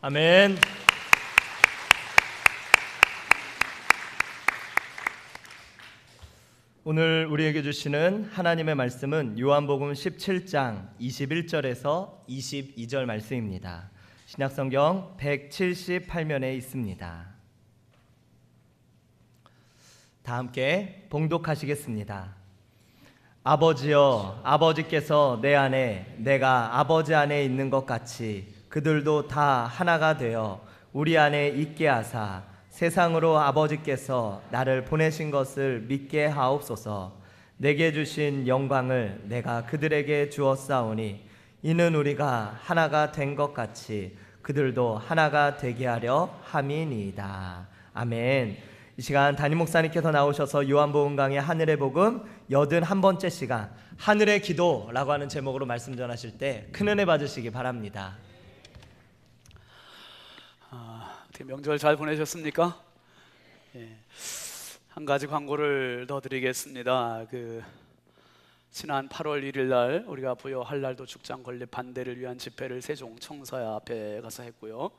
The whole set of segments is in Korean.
아멘. 오늘 우리에게 주시는 하나님의 말씀은 요한복음 17장 21절에서 22절 말씀입니다. 신약성경 178면에 있습니다. 다 함께 봉독하시겠습니다. 아버지여, 아버지께서 내 안에 내가 아버지 안에 있는 것 같이 그들도 다 하나가 되어 우리 안에 있게 하사 세상으로 아버지께서 나를 보내신 것을 믿게 하옵소서. 내게 주신 영광을 내가 그들에게 주었사오니 이는 우리가 하나가 된 것 같이 그들도 하나가 되게 하려 함이니이다. 아멘. 이 시간 담임 목사님께서 나오셔서 요한복음 강의 하늘의 복음 81번째 시간 하늘의 기도라고 하는 제목으로 말씀 전하실 때 큰 은혜 받으시기 바랍니다. 어떻게 명절 잘 보내셨습니까? 예. 한 가지 광고를 더 드리겠습니다. 지난 8월 1일 날 우리가 부여 한랄도 죽장 건립 반대를 위한 집회를 세종 청사야 앞에 가서 했고요.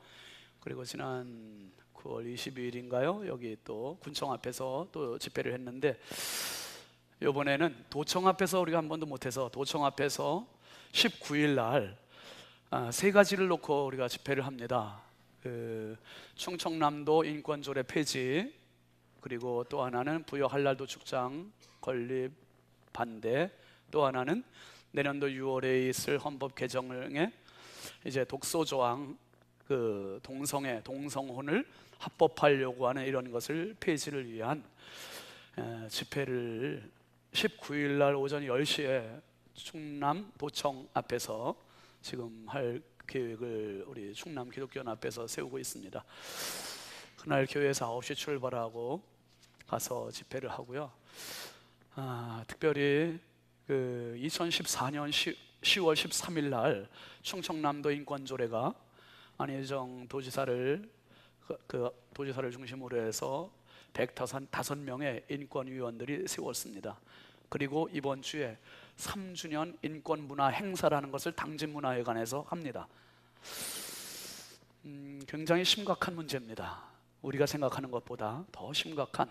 그리고 지난 9월 22일인가요? 여기 또 군청 앞에서 또 집회를 했는데, 이번에는 도청 앞에서 우리가 한 번도 못해서 도청 앞에서 19일 날 세 가지를 놓고 우리가 집회를 합니다. 충청남도 인권조례 폐지, 그리고 또 하나는 부여 한랄도 축장 건립 반대, 또 하나는 내년도 6월에 있을 헌법 개정에 이제 독소 조항 동성혼을 합법화하려고 하는 이런 것을 폐지를 위한 집회를 19일 날 오전 10시에 충남 도청 앞에서 지금 할 계획을 우리 충남 기독교원 앞에서 세우고 있습니다. 그날 교회에서 9시 출발하고 가서 집회를 하고요. 특별히 2014년 10월 13일 날 충청남도 인권조례가 안희정 도지사를 도지사를 중심으로 해서 105명의 인권위원들이 세웠습니다. 그리고 이번 주에 3주년 인권문화 행사라는 것을 당진문화회관에서 합니다. 굉장히 심각한 문제입니다. 우리가 생각하는 것보다 더 심각한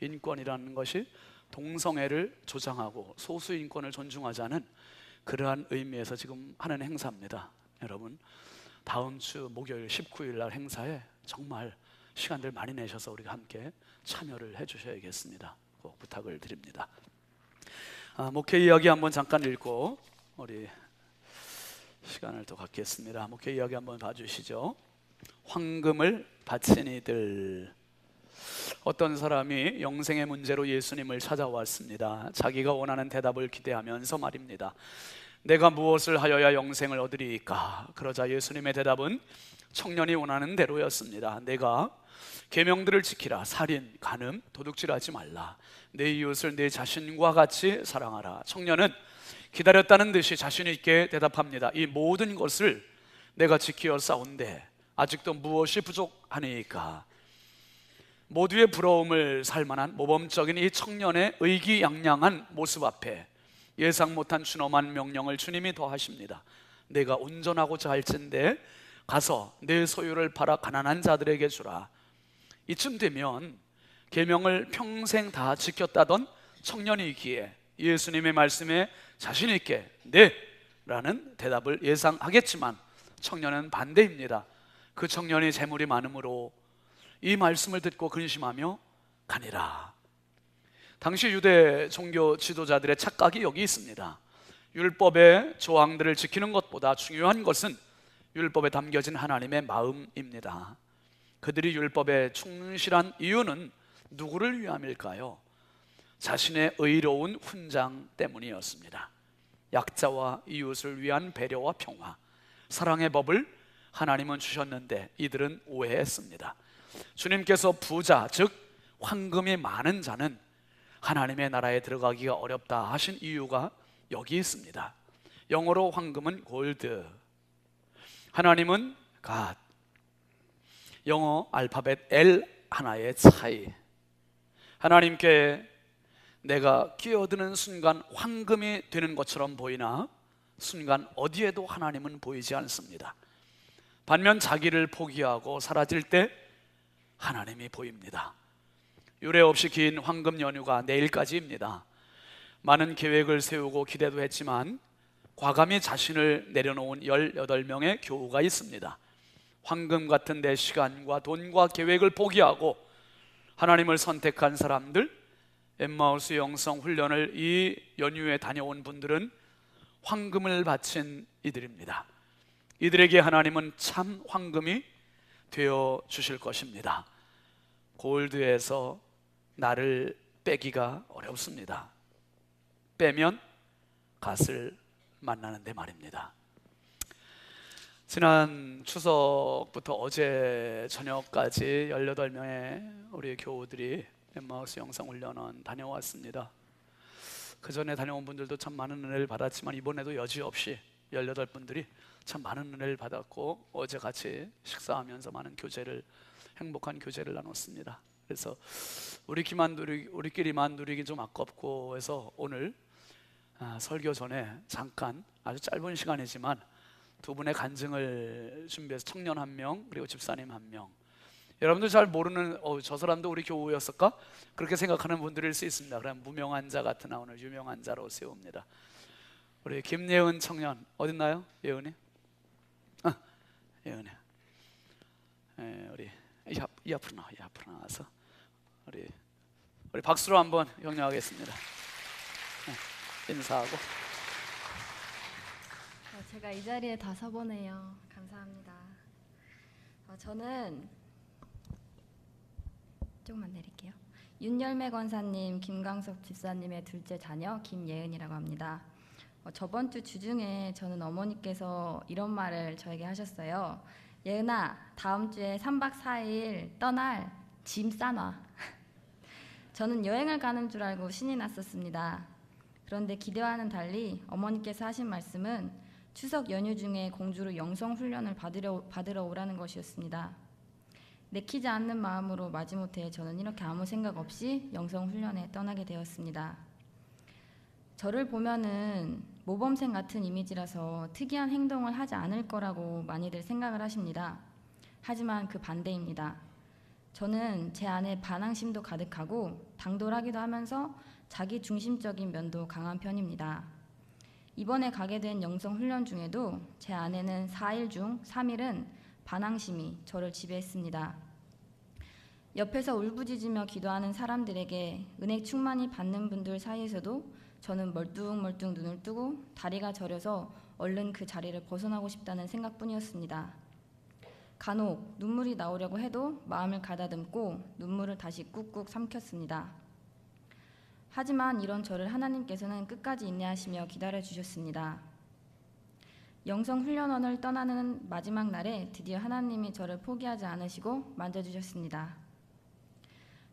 인권이라는 것이 동성애를 조장하고 소수 인권을 존중하자는 그러한 의미에서 지금 하는 행사입니다. 여러분, 다음 주 목요일 19일 날 행사에 정말 시간들 많이 내셔서 우리가 함께 참여를 해주셔야겠습니다. 꼭 부탁을 드립니다. 목회 이야기 한번 잠깐 읽고 우리 시간을 또 갖겠습니다. 목회 이야기 한번 봐주시죠. 황금을 바친 이들. 어떤 사람이 영생의 문제로 예수님을 찾아왔습니다. 자기가 원하는 대답을 기대하면서 말입니다. 내가 무엇을 하여야 영생을 얻으리이까? 그러자 예수님의 대답은 청년이 원하는 대로였습니다. 내가 계명들을 지키라. 살인, 간음, 도둑질하지 말라. 내 이웃을 내 자신과 같이 사랑하라. 청년은 기다렸다는 듯이 자신 있게 대답합니다. 이 모든 것을 내가 지키어 싸운데 아직도 무엇이 부족하니까? 모두의 부러움을 살 만한 모범적인 이 청년의 의기양양한 모습 앞에 예상 못한 준엄한 명령을 주님이 더하십니다. 내가 운전하고자 할진대 가서 내 소유를 팔아 가난한 자들에게 주라. 이쯤 되면 계명을 평생 다 지켰다던 청년이기에 예수님의 말씀에 자신 있게 네 라는 대답을 예상하겠지만 청년은 반대입니다. 그 청년이 재물이 많으므로 이 말씀을 듣고 근심하며 가니라. 당시 유대 종교 지도자들의 착각이 여기 있습니다. 율법의 조항들을 지키는 것보다 중요한 것은 율법에 담겨진 하나님의 마음입니다. 그들이 율법에 충실한 이유는 누구를 위함일까요? 자신의 의로운 훈장 때문이었습니다. 약자와 이웃을 위한 배려와 평화, 사랑의 법을 하나님은 주셨는데 이들은 오해했습니다. 주님께서 부자, 즉 황금이 많은 자는 하나님의 나라에 들어가기가 어렵다 하신 이유가 여기 있습니다. 영어로 황금은 골드, 하나님은 God. 영어 알파벳 L 하나의 차이. 하나님께 내가 끼어드는 순간 황금이 되는 것처럼 보이나 순간 어디에도 하나님은 보이지 않습니다. 반면 자기를 포기하고 사라질 때 하나님이 보입니다. 유례 없이 긴 황금 연휴가 내일까지입니다. 많은 계획을 세우고 기대도 했지만 과감히 자신을 내려놓은 18명의 교우가 있습니다. 황금 같은 내 시간과 돈과 계획을 포기하고 하나님을 선택한 사람들, 엠마우스 영성 훈련을 이 연휴에 다녀온 분들은 황금을 바친 이들입니다. 이들에게 하나님은 참 황금이 되어 주실 것입니다. 골드에서 나를 빼기가 어렵습니다. 빼면 갓을 만나는데 말입니다. 지난 추석부터 어제 저녁까지 18명의 우리 교우들이 엠마우스 영상훈련원 다녀왔습니다. 그 전에 다녀온 분들도 참 많은 은혜를 받았지만 이번에도 여지없이 18분들이 참 많은 은혜를 받았고 어제 같이 식사하면서 많은 행복한 교제를 나눴습니다. 그래서 우리끼리만 누리기 좀 아깝고 해서 오늘 설교 전에 잠깐 아주 짧은 시간이지만 두 분의 간증을 준비해서 청년 1명 그리고 집사님 1명, 여러분들 잘 모르는 저 사람도 우리 교우였을까? 그렇게 생각하는 분들일 수 있습니다. 그럼 무명한 자 같으나 오늘 유명한 자로 세웁니다. 우리 김예은 청년 어딨나요? 예은이? 예은이. 우리 이 앞으로 나와서 우리 박수로 한번 격려하겠습니다. 인사하고. 제가 이 자리에 다 서보네요. 감사합니다. 저는 조금만 내릴게요. 윤열매 권사님, 김광석 집사님의 둘째 자녀 김예은이라고 합니다. 저번 주 주중에 저는 어머니께서 이런 말을 저에게 하셨어요. 예은아, 다음 주에 3박 4일 떠날 짐 싸놔. 저는 여행을 가는 줄 알고 신이 났었습니다. 그런데 기대와는 달리 어머니께서 하신 말씀은 추석 연휴 중에 공주로 영성훈련을 받으러 오라는 것이었습니다. 내키지 않는 마음으로 마지못해 저는 이렇게 아무 생각 없이 영성훈련에 떠나게 되었습니다. 저를 보면은 모범생 같은 이미지라서 특이한 행동을 하지 않을 거라고 많이들 생각을 하십니다. 하지만 그 반대입니다. 저는 제 안에 반항심도 가득하고 당돌하기도 하면서 자기 중심적인 면도 강한 편입니다. 이번에 가게 된 영성훈련 중에도 제 안에는 4일 중 3일은 반항심이 저를 지배했습니다. 옆에서 울부짖으며 기도하는 사람들에게 은혜 충만히 받는 분들 사이에서도 저는 멀뚱멀뚱 눈을 뜨고 다리가 저려서 얼른 그 자리를 벗어나고 싶다는 생각뿐이었습니다. 간혹 눈물이 나오려고 해도 마음을 가다듬고 눈물을 다시 꾹꾹 삼켰습니다. 하지만 이런 저를 하나님께서는 끝까지 인내하시며 기다려주셨습니다. 영성훈련원을 떠나는 마지막 날에 드디어 하나님이 저를 포기하지 않으시고 만져주셨습니다.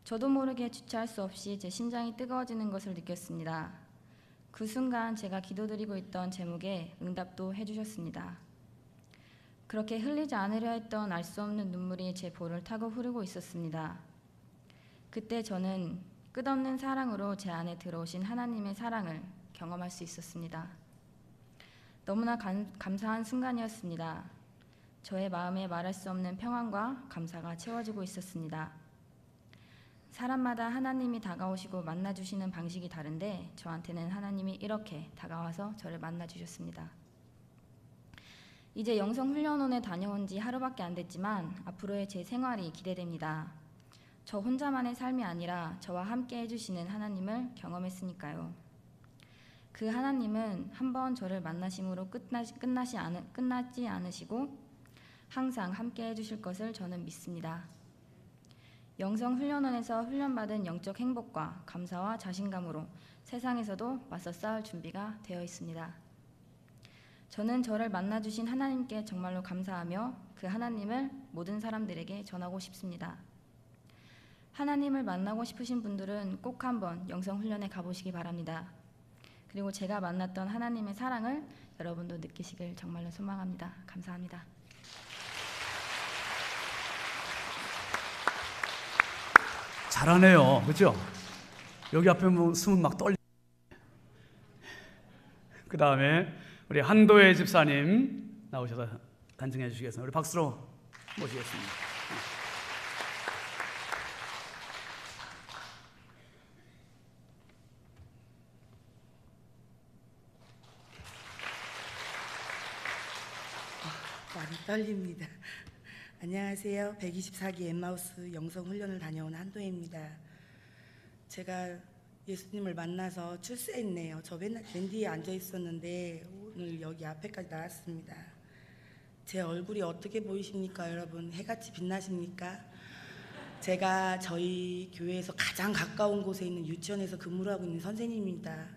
저도 모르게 주체할 수 없이 제 심장이 뜨거워지는 것을 느꼈습니다. 그 순간 제가 기도드리고 있던 제목에 응답도 해주셨습니다. 그렇게 흘리지 않으려 했던 알 수 없는 눈물이 제 볼을 타고 흐르고 있었습니다. 그때 저는 끝없는 사랑으로 제 안에 들어오신 하나님의 사랑을 경험할 수 있었습니다. 너무나 감사한 순간이었습니다. 저의 마음에 말할 수 없는 평안과 감사가 채워지고 있었습니다. 사람마다 하나님이 다가오시고 만나주시는 방식이 다른데 저한테는 하나님이 이렇게 다가와서 저를 만나주셨습니다. 이제 영성훈련원에 다녀온 지 하루밖에 안 됐지만 앞으로의 제 생활이 기대됩니다. 저 혼자만의 삶이 아니라 저와 함께 해주시는 하나님을 경험했으니까요. 그 하나님은 한번 저를 만나심으로 끝나지 않으시고 항상 함께 해주실 것을 저는 믿습니다. 영성훈련원에서 훈련받은 영적 행복과 감사와 자신감으로 세상에서도 맞서 싸울 준비가 되어 있습니다. 저는 저를 만나주신 하나님께 정말로 감사하며 그 하나님을 모든 사람들에게 전하고 싶습니다. 하나님을 만나고 싶으신 분들은 꼭 한번 영성훈련에 가보시기 바랍니다. 그리고 제가 만났던 하나님의 사랑을 여러분도 느끼시길 정말로 소망합니다. 감사합니다. 잘하네요, 그렇죠? 여기 앞에 뭐 숨은 막 떨리. 그 다음에 우리 한도혜 집사님 나오셔서 간증해 주시겠습니다. 우리 박수로 모시겠습니다. 많이 떨립니다. 안녕하세요. 124기 엠마우스 영성훈련을 다녀온 한도혜입니다. 제가 예수님을 만나서 출세했네요. 저 맨날 맨 뒤에 앉아 있었는데 오늘 여기 앞에까지 나왔습니다. 제 얼굴이 어떻게 보이십니까, 여러분? 해같이 빛나십니까? 제가 저희 교회에서 가장 가까운 곳에 있는 유치원에서 근무를 하고 있는 선생님입니다.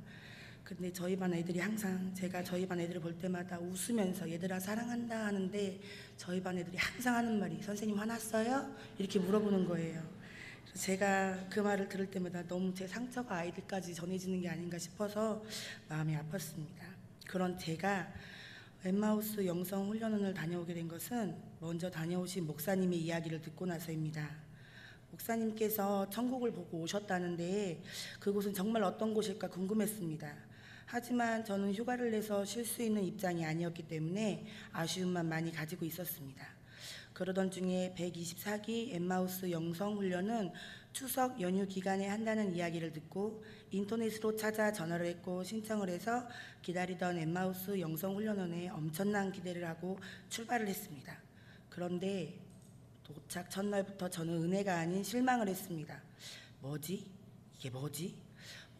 근데 저희 반 애들이 항상 제가 저희 반 애들을 볼 때마다 웃으면서 얘들아 사랑한다 하는데 저희 반 애들이 항상 하는 말이 선생님 화났어요? 이렇게 물어보는 거예요. 그래서 제가 그 말을 들을 때마다 너무 제 상처가 아이들까지 전해지는 게 아닌가 싶어서 마음이 아팠습니다. 그런 제가 엠마우스 영성 훈련원을 다녀오게 된 것은 먼저 다녀오신 목사님의 이야기를 듣고 나서입니다. 목사님께서 천국을 보고 오셨다는데 그곳은 정말 어떤 곳일까 궁금했습니다. 하지만 저는 휴가를 내서 쉴 수 있는 입장이 아니었기 때문에 아쉬움만 많이 가지고 있었습니다. 그러던 중에 124기 엠마우스 영성 훈련은 추석 연휴 기간에 한다는 이야기를 듣고 인터넷으로 찾아 전화를 했고 신청을 해서 기다리던 엠마우스 영성 훈련원에 엄청난 기대를 하고 출발을 했습니다. 그런데 도착 첫날부터 저는 은혜가 아닌 실망을 했습니다. 뭐지? 이게 뭐지?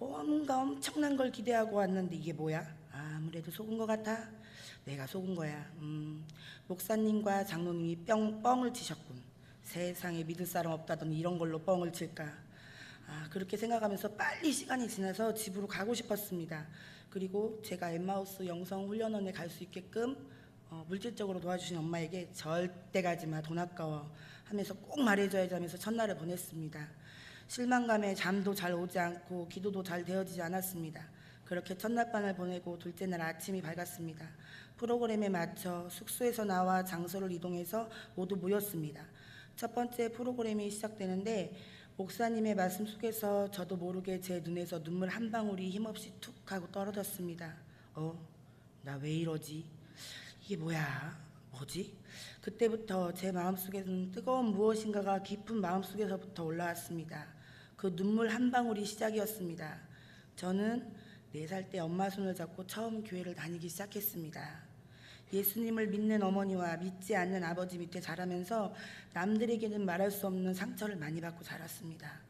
뭔가 엄청난 걸 기대하고 왔는데 이게 뭐야? 아무래도 속은 것 같아. 내가 속은 거야. 목사님과 장로님이 뻥을 치셨군. 세상에 믿을 사람 없다더니 이런 걸로 뻥을 칠까. 그렇게 생각하면서 빨리 시간이 지나서 집으로 가고 싶었습니다. 그리고 제가 엠마우스 영성 훈련원에 갈 수 있게끔 물질적으로 도와주신 엄마에게 절대 가지마 돈 아까워 하면서 꼭 말해줘야지 하면서 첫날을 보냈습니다. 실망감에 잠도 잘 오지 않고 기도도 잘 되어지지 않았습니다. 그렇게 첫날 밤을 보내고 둘째 날 아침이 밝았습니다. 프로그램에 맞춰 숙소에서 나와 장소를 이동해서 모두 모였습니다. 첫 번째 프로그램이 시작되는데 목사님의 말씀 속에서 저도 모르게 제 눈에서 눈물 한 방울이 힘없이 툭 하고 떨어졌습니다. 나 왜 이러지? 이게 뭐야? 뭐지? 그때부터 제 마음속에는 뜨거운 무엇인가가 깊은 마음속에서부터 올라왔습니다. 그 눈물 한 방울이 시작이었습니다. 저는 4살 때 엄마 손을 잡고 처음 교회를 다니기 시작했습니다. 예수님을 믿는 어머니와 믿지 않는 아버지 밑에 자라면서 남들에게는 말할 수 없는 상처를 많이 받고 자랐습니다.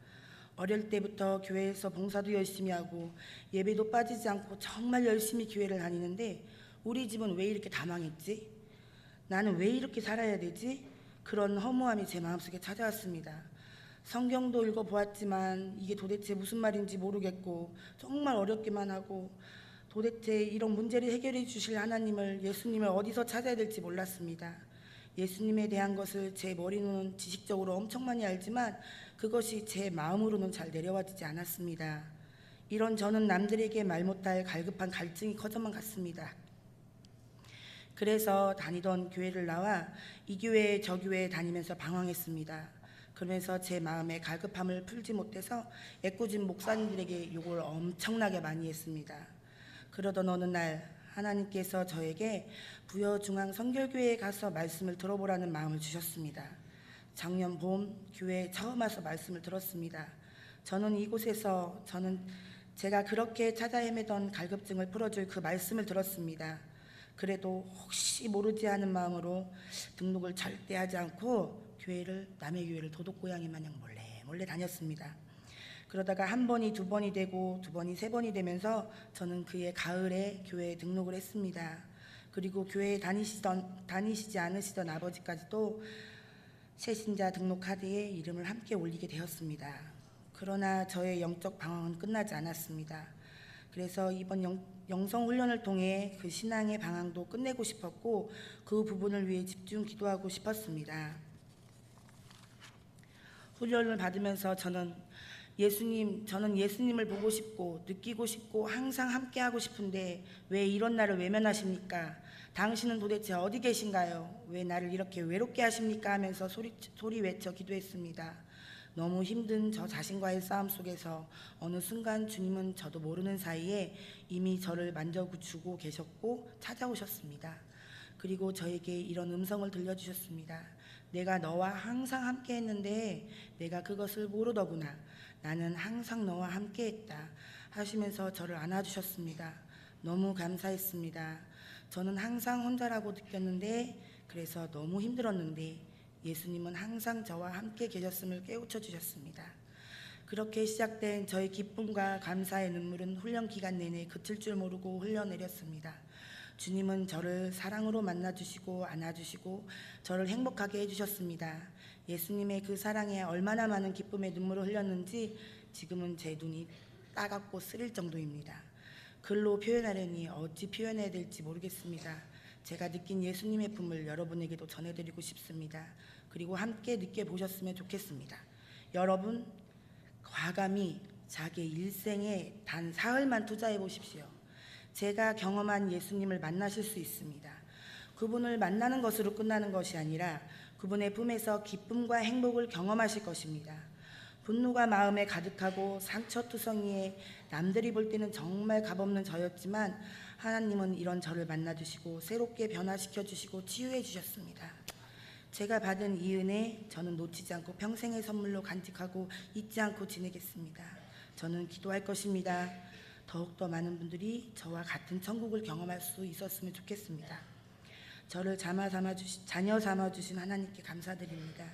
어릴 때부터 교회에서 봉사도 열심히 하고 예배도 빠지지 않고 정말 열심히 교회를 다니는데 우리 집은 왜 이렇게 다 망했지? 나는 왜 이렇게 살아야 되지? 그런 허무함이 제 마음속에 찾아왔습니다. 성경도 읽어보았지만 이게 도대체 무슨 말인지 모르겠고 정말 어렵기만 하고 도대체 이런 문제를 해결해 주실 하나님을 예수님을 어디서 찾아야 될지 몰랐습니다. 예수님에 대한 것을 제 머리로는 지식적으로 엄청 많이 알지만 그것이 제 마음으로는 잘 내려와지지 않았습니다. 이런 저는 남들에게 말 못할 갈급한 갈증이 커져만 갔습니다. 그래서 다니던 교회를 나와 이 교회 저 교회 다니면서 방황했습니다. 그러면서 제 마음의 갈급함을 풀지 못해서 애꿎은 목사님들에게 욕을 엄청나게 많이 했습니다. 그러던 어느 날 하나님께서 저에게 부여중앙 성결교회에 가서 말씀을 들어보라는 마음을 주셨습니다. 작년 봄 교회에 처음 와서 말씀을 들었습니다. 저는 이곳에서 제가 그렇게 찾아 헤매던 갈급증을 풀어줄 그 말씀을 들었습니다. 그래도 혹시 모르지 하는 마음으로 등록을 절대 하지 않고 남의 교회를 도둑고양이 마냥 몰래 다녔습니다. 그러다가 한 번이 두 번이 되고 두 번이 세 번이 되면서 저는 그해 가을에 교회에 등록을 했습니다. 그리고 교회에 다니시지 않으시던 아버지까지도 새신자 등록 카드에 이름을 함께 올리게 되었습니다. 그러나 저의 영적 방황은 끝나지 않았습니다. 그래서 이번 영성훈련을 통해 그 신앙의 방황도 끝내고 싶었고 그 부분을 위해 집중 기도하고 싶었습니다. 훈련을 받으면서 저는 예수님을 보고 싶고 느끼고 싶고 항상 함께하고 싶은데 왜 이런 나를 외면하십니까? 당신은 도대체 어디 계신가요? 왜 나를 이렇게 외롭게 하십니까? 하면서 소리 외쳐 기도했습니다. 너무 힘든 저 자신과의 싸움 속에서 어느 순간 주님은 저도 모르는 사이에 이미 저를 만져주고 계셨고 찾아오셨습니다. 그리고 저에게 이런 음성을 들려주셨습니다. 내가 너와 항상 함께 했는데 내가 그것을 모르더구나. 나는 항상 너와 함께 했다 하시면서 저를 안아주셨습니다. 너무 감사했습니다. 저는 항상 혼자라고 느꼈는데 그래서 너무 힘들었는데 예수님은 항상 저와 함께 계셨음을 깨우쳐 주셨습니다. 그렇게 시작된 저의 기쁨과 감사의 눈물은 훈련 기간 내내 그칠 줄 모르고 흘러내렸습니다. 주님은 저를 사랑으로 만나주시고 안아주시고 저를 행복하게 해주셨습니다. 예수님의 그 사랑에 얼마나 많은 기쁨의 눈물을 흘렸는지 지금은 제 눈이 따갑고 쓰릴 정도입니다. 글로 표현하려니 어찌 표현해야 될지 모르겠습니다. 제가 느낀 예수님의 품을 여러분에게도 전해드리고 싶습니다. 그리고 함께 느껴보셨으면 좋겠습니다. 여러분, 과감히 자기 일생에 단 사흘만 투자해 보십시오. 제가 경험한 예수님을 만나실 수 있습니다. 그분을 만나는 것으로 끝나는 것이 아니라 그분의 품에서 기쁨과 행복을 경험하실 것입니다. 분노가 마음에 가득하고 상처투성이에 남들이 볼 때는 정말 값없는 저였지만 하나님은 이런 저를 만나주시고 새롭게 변화시켜 주시고 치유해 주셨습니다. 제가 받은 이 은혜 저는 놓치지 않고 평생의 선물로 간직하고 잊지 않고 지내겠습니다. 저는 기도할 것입니다. 더욱더 많은 분들이 저와 같은 천국을 경험할 수 있었으면 좋겠습니다. 저를 자녀 삼아주신 하나님께 감사드립니다.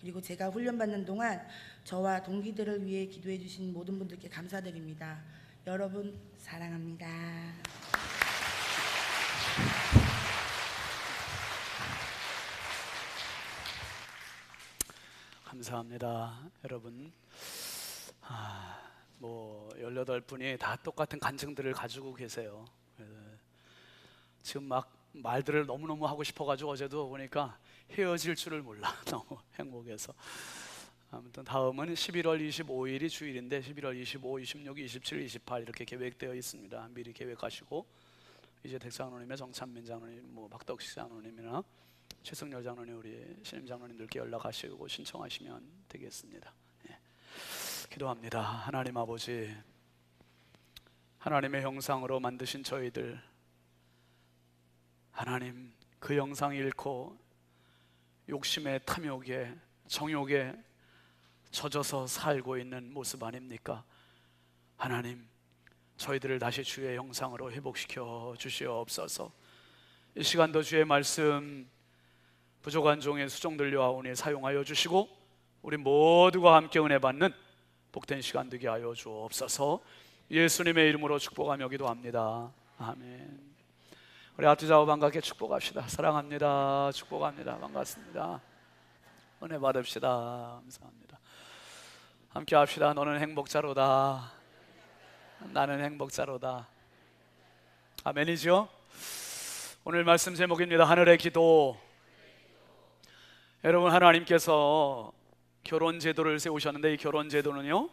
그리고 제가 훈련받는 동안 저와 동기들을 위해 기도해 주신 모든 분들께 감사드립니다. 여러분 사랑합니다. 감사합니다. 여러분, 18분이 다 똑같은 간증들을 가지고 계세요. 지금 막 말들을 너무너무 하고 싶어가지고 어제도 보니까 헤어질 줄을 몰라. 너무 행복해서. 아무튼 다음은 11월 25일이 주일인데 11월 25, 26, 27, 28 이렇게 계획되어 있습니다. 미리 계획하시고 이재택 장로님의 정찬민 장로님, 박덕식 장로님이나 최승열 장로님, 우리 신임 장로님들께 연락하시고 신청하시면 되겠습니다. 기도합니다. 하나님 아버지, 하나님의 형상으로 만드신 저희들, 하나님 그 형상 잃고 욕심에 탐욕에 정욕에 젖어서 살고 있는 모습 아닙니까? 하나님, 저희들을 다시 주의 형상으로 회복시켜 주시옵소서. 이 시간도 주의 말씀 부족한 종의 수종 들려하오니 사용하여 주시고 우리 모두가 함께 은혜 받는 복된 시간 되게 하여 주옵소서. 예수님의 이름으로 축복하며 기도합니다. 아멘. 우리 아투자와 반갑게 축복합시다. 사랑합니다. 축복합니다. 반갑습니다. 은혜 받읍시다. 감사합니다. 함께 합시다. 너는 행복자로다. 나는 행복자로다. 아멘이죠? 오늘 말씀 제목입니다. 하늘의 기도. 여러분, 하나님께서 결혼 제도를 세우셨는데 이 결혼 제도는요,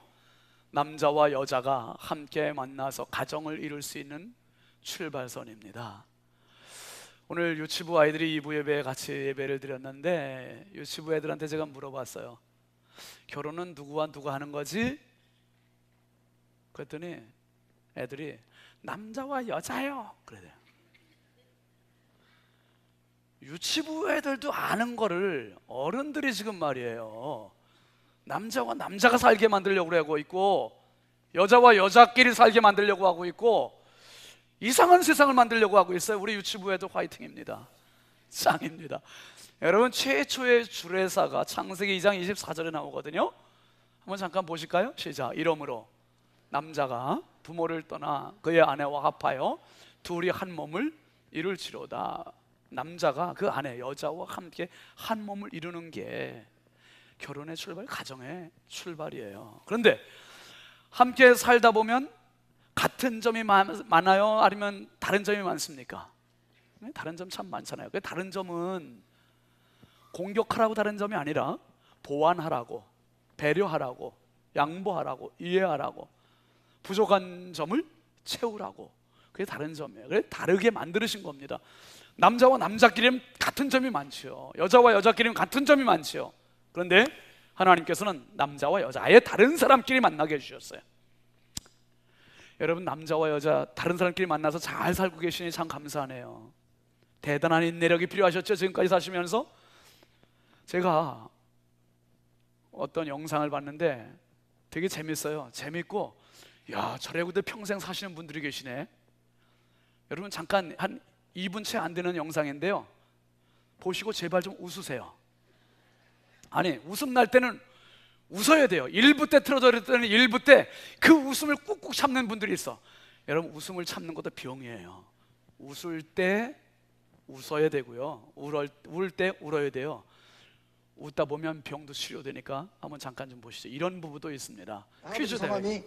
남자와 여자가 함께 만나서 가정을 이룰 수 있는 출발선입니다. 오늘 유치부 아이들이 2부 예배에 같이 예배를 드렸는데 유치부 애들한테 제가 물어봤어요. 결혼은 누구와 누가 하는 거지? 그랬더니 애들이 남자와 여자요 그래요. 유치부 애들도 아는 거를 어른들이 지금 말이에요, 남자와 남자가 살게 만들려고 하고 있고 여자와 여자끼리 살게 만들려고 하고 있고 이상한 세상을 만들려고 하고 있어요. 우리 유치부에도 화이팅입니다. 짱입니다. 여러분, 최초의 주례사가 창세기 2장 24절에 나오거든요. 한번 잠깐 보실까요? 시작. 이러므로 남자가 부모를 떠나 그의 아내와 합하여 둘이 한 몸을 이룰지로다. 남자가 그 아내 여자와 함께 한 몸을 이루는 게 결혼의 출발, 가정의 출발이에요. 그런데 함께 살다 보면 같은 점이 많아요? 아니면 다른 점이 많습니까? 다른 점 참 많잖아요. 그 다른 점은 공격하라고 다른 점이 아니라 보완하라고, 배려하라고, 양보하라고, 이해하라고, 부족한 점을 채우라고, 그게 다른 점이에요. 그래서 다르게 만드신 겁니다. 남자와 남자끼리는 같은 점이 많죠. 여자와 여자끼리는 같은 점이 많죠. 그런데 하나님께서는 남자와 여자 아예 다른 사람끼리 만나게 해주셨어요. 여러분, 남자와 여자 다른 사람끼리 만나서 잘 살고 계시니 참 감사하네요. 대단한 인내력이 필요하셨죠. 지금까지 사시면서. 제가 어떤 영상을 봤는데 되게 재밌어요. 재밌고, 야, 저래고도 평생 사시는 분들이 계시네. 여러분, 잠깐 한 2분 채 안 되는 영상인데요, 보시고 제발 좀 웃으세요. 아니, 웃음 날 때는 웃어야 돼요. 1부 때 틀어져 때는 1부 때 그 웃음을 꾹꾹 참는 분들이 있어. 여러분, 웃음을 참는 것도 병이에요. 웃을 때 웃어야 되고요, 울 때 울어야 돼요. 웃다 보면 병도 치료되니까 한번 잠깐 좀 보시죠. 이런 부부도 있습니다. 퀴즈 대회. 성함이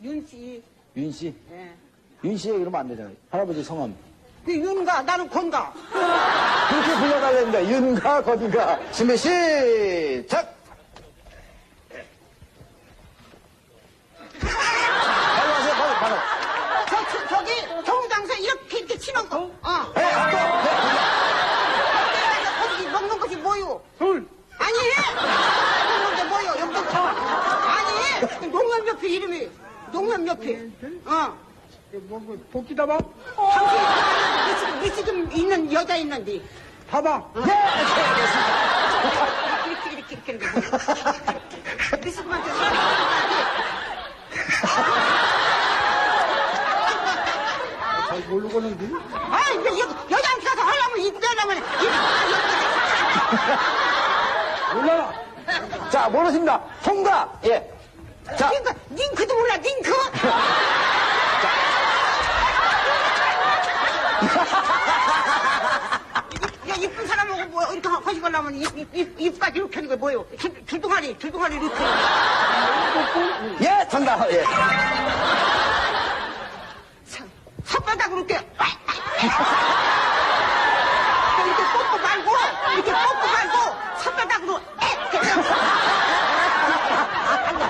윤씨. 윤씨. 예. 윤씨 이러면 안 되잖아요. 할아버지 성함. 그 윤가, 나는 건가. 그렇게 불러달랍니다. 윤가 건가. 준비 시작. 바로 하세요. 바로. 저기, 경장서 이렇게 치는 거. 네, 아까. 거기 먹는 것이 뭐요? 아니! 먹는 게 뭐요? 아니! 농협협회 이름이. 농협협회. 복귀다 봐? 당신, 미치금 있는 여자 있는데. 봐봐. 이렇게 하는 거. 미치금한테 잘 모르고는데? 아, 여자한테 가서 하려면 입대하려면 몰라. 자, 모르십니다. 통과. 예. 자, 링크도 몰라, 링크? 야, 이쁜 사람하고 뭐 이렇게 하시 가려면 입까지 이렇게 하는 게 뭐예요? 줄둥아리 이렇게. 예, 정답. 예. 손바닥으로 이렇게. 이렇게 뻗고 말고, 손바닥으로.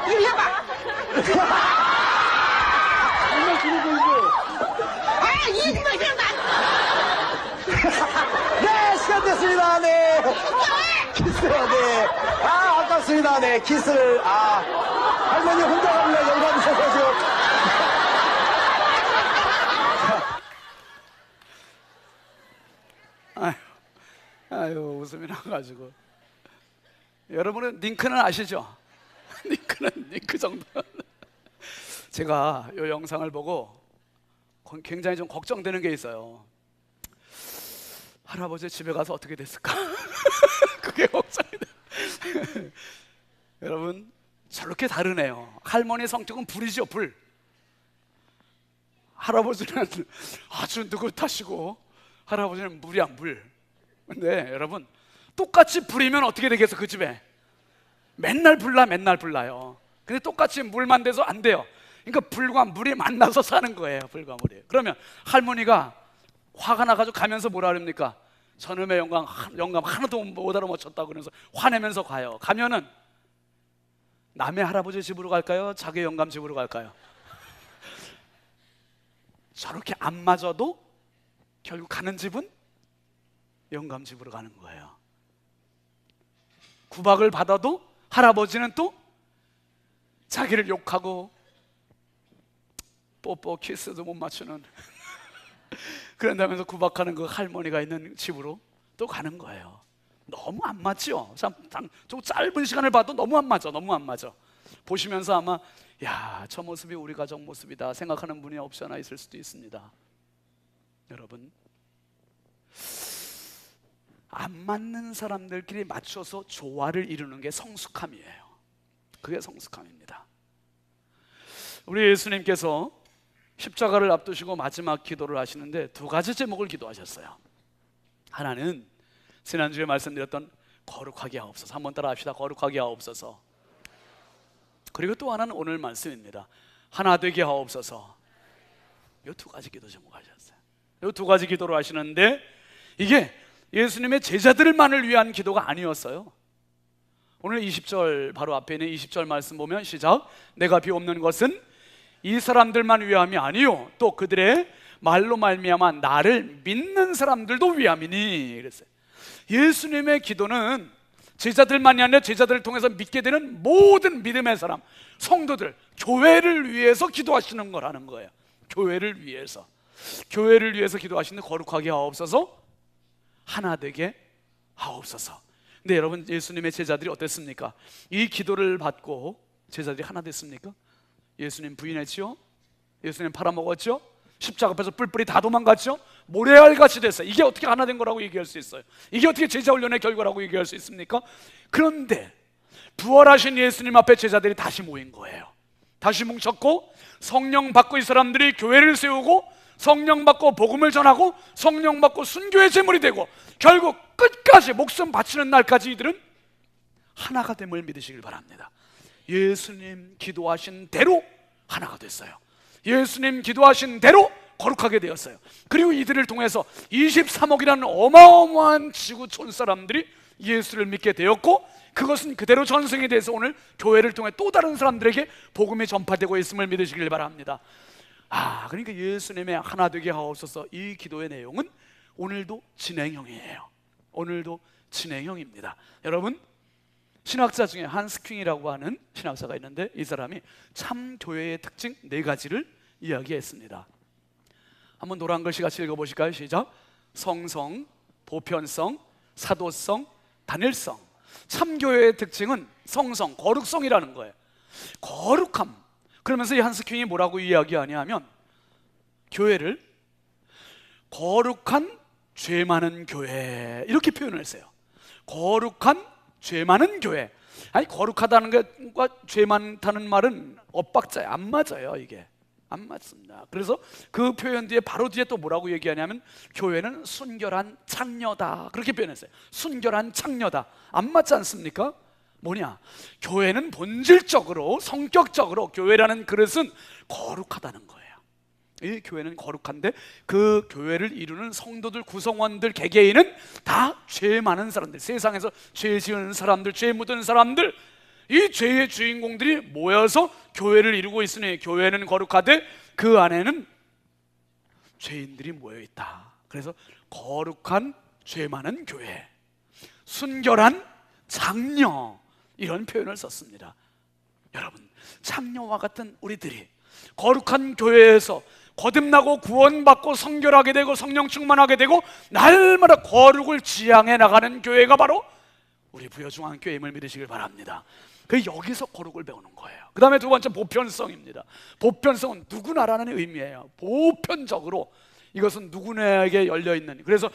이거 해봐. 정말 그러고 있어. 아, 이거 해봐. 네, 시간 됐습니다. 네. 키스, 네. 아, 아깝습니다. 네, 키스를. 아, 할머니 혼자 가면 영감 있어가지고. 아유, 웃음이 나가지고. 여러분은 링크는 아시죠? 링크 정도. 제가 이 영상을 보고 굉장히 좀 걱정되는 게 있어요. 할아버지 집에 가서 어떻게 됐을까? 그게 걱정이 돼요. 여러분, 저렇게 다르네요. 할머니 성격은 불이죠, 불. 할아버지는 아주 느긋하시고 할아버지는 물이야, 물. 근데 여러분, 똑같이 불이면 어떻게 되겠어, 그 집에? 맨날 불나요. 근데 똑같이 물만 돼서 안 돼요. 그러니까 불과 물이 만나서 사는 거예요. 불과 물이. 그러면 할머니가 화가 나가지고 가면서 뭐라 그럽니까? 저놈의 영감 하나도 못 알아맞혔다고 그러면서 화내면서 가요. 가면은 남의 할아버지 집으로 갈까요? 자기 영감 집으로 갈까요? 저렇게 안 맞아도 결국 가는 집은 영감 집으로 가는 거예요. 구박을 받아도 할아버지는 또 자기를 욕하고 뽀뽀 키스도 못 맞추는 그런다면서 구박하는 그 할머니가 있는 집으로 또 가는 거예요. 너무 안 맞죠? 좀 짧은 시간을 봐도 너무 안 맞아. 보시면서 아마 야, 저 모습이 우리 가정 모습이다 생각하는 분이 없지 않아 있을 수도 있습니다. 여러분, 안 맞는 사람들끼리 맞춰서 조화를 이루는 게 성숙함이에요. 그게 성숙함입니다. 우리 예수님께서 십자가를 앞두시고 마지막 기도를 하시는데 두 가지 제목을 기도하셨어요. 하나는 지난주에 말씀드렸던 거룩하게 하옵소서. 한번 따라 합시다. 거룩하게 하옵소서. 그리고 또 하나는 오늘 말씀입니다. 하나 되게 하옵소서. 이 두 가지 기도 제목하셨어요. 이 두 가지 기도를 하시는데 이게 예수님의 제자들만을 위한 기도가 아니었어요. 오늘 20절 바로 앞에 있는 20절 말씀 보면 시작. 내가 비옵는 것은 이 사람들만 위함이 아니요 또 그들의 말로 말미암아 나를 믿는 사람들도 위함이니 그랬어요. 예수님의 기도는 제자들만이 아니라 제자들을 통해서 믿게 되는 모든 믿음의 사람, 성도들, 교회를 위해서 기도하시는 거라는 거예요. 교회를 위해서 기도하시는 거룩하게 하옵소서, 하나 되게 하옵소서. 근데 여러분, 예수님의 제자들이 어땠습니까? 이 기도를 받고 제자들이 하나 됐습니까? 예수님 부인했죠? 예수님 팔아먹었죠? 십자가 앞에서 뿔뿔이 다 도망갔죠? 모래알같이 됐어요. 이게 어떻게 하나 된 거라고 얘기할 수 있어요? 이게 어떻게 제자훈련의 결과라고 얘기할 수 있습니까? 그런데 부활하신 예수님 앞에 제자들이 다시 모인 거예요. 다시 뭉쳤고 성령 받고 이 사람들이 교회를 세우고 성령 받고 복음을 전하고 성령 받고 순교의 제물이 되고 결국 끝까지 목숨 바치는 날까지 이들은 하나가 됨을 믿으시길 바랍니다. 예수님 기도하신 대로 하나가 됐어요. 예수님 기도하신 대로 거룩하게 되었어요. 그리고 이들을 통해서 23억이라는 어마어마한 지구촌 사람들이 예수를 믿게 되었고, 그것은 그대로 전승이 돼서 오늘 교회를 통해 또 다른 사람들에게 복음이 전파되고 있음을 믿으시길 바랍니다. 그러니까 예수님의 하나 되게 하옵소서, 이 기도의 내용은 오늘도 진행형이에요. 오늘도 진행형입니다. 여러분, 신학자 중에 한스 킹이라고 하는 신학자가 있는데, 이 사람이 참 교회의 특징 4가지를 이야기했습니다. 한번 노란 글씨 같이 읽어보실까요? 시작. 성성, 보편성, 사도성, 단일성. 참교회의 특징은 성성, 거룩성이라는 거예요. 거룩함. 그러면서 이 한스 킹이 뭐라고 이야기하냐면, 교회를 거룩한 죄 많은 교회, 이렇게 표현을 했어요. 거룩한 죄 많은 교회. 아니, 거룩하다는 것과 죄 많다는 말은 엇박자예요. 안 맞아요. 이게 안 맞습니다. 그래서 그 표현 뒤에 바로 뒤에 또 뭐라고 얘기하냐면, 교회는 순결한 창녀다, 그렇게 표현했어요. 순결한 창녀다. 안 맞지 않습니까? 뭐냐? 교회는 본질적으로, 성격적으로 교회라는 그릇은 거룩하다는 거예요. 이 교회는 거룩한데 그 교회를 이루는 성도들, 구성원들, 개개인은 다 죄 많은 사람들, 세상에서 죄 지은 사람들, 죄 묻은 사람들, 이 죄의 주인공들이 모여서 교회를 이루고 있으니 교회는 거룩하되 그 안에는 죄인들이 모여있다. 그래서 거룩한 죄 많은 교회, 순결한 장녀, 이런 표현을 썼습니다. 여러분, 장녀와 같은 우리들이 거룩한 교회에서 거듭나고 구원받고 성결하게 되고 성령 충만하게 되고 날마다 거룩을 지향해 나가는 교회가 바로 우리 부여중앙교회임을 믿으시길 바랍니다. 여기서 거룩을 배우는 거예요. 그 다음에 두 번째, 보편성입니다. 보편성은 누구나라는 의미예요. 보편적으로 이것은 누구나에게 열려있는, 그래서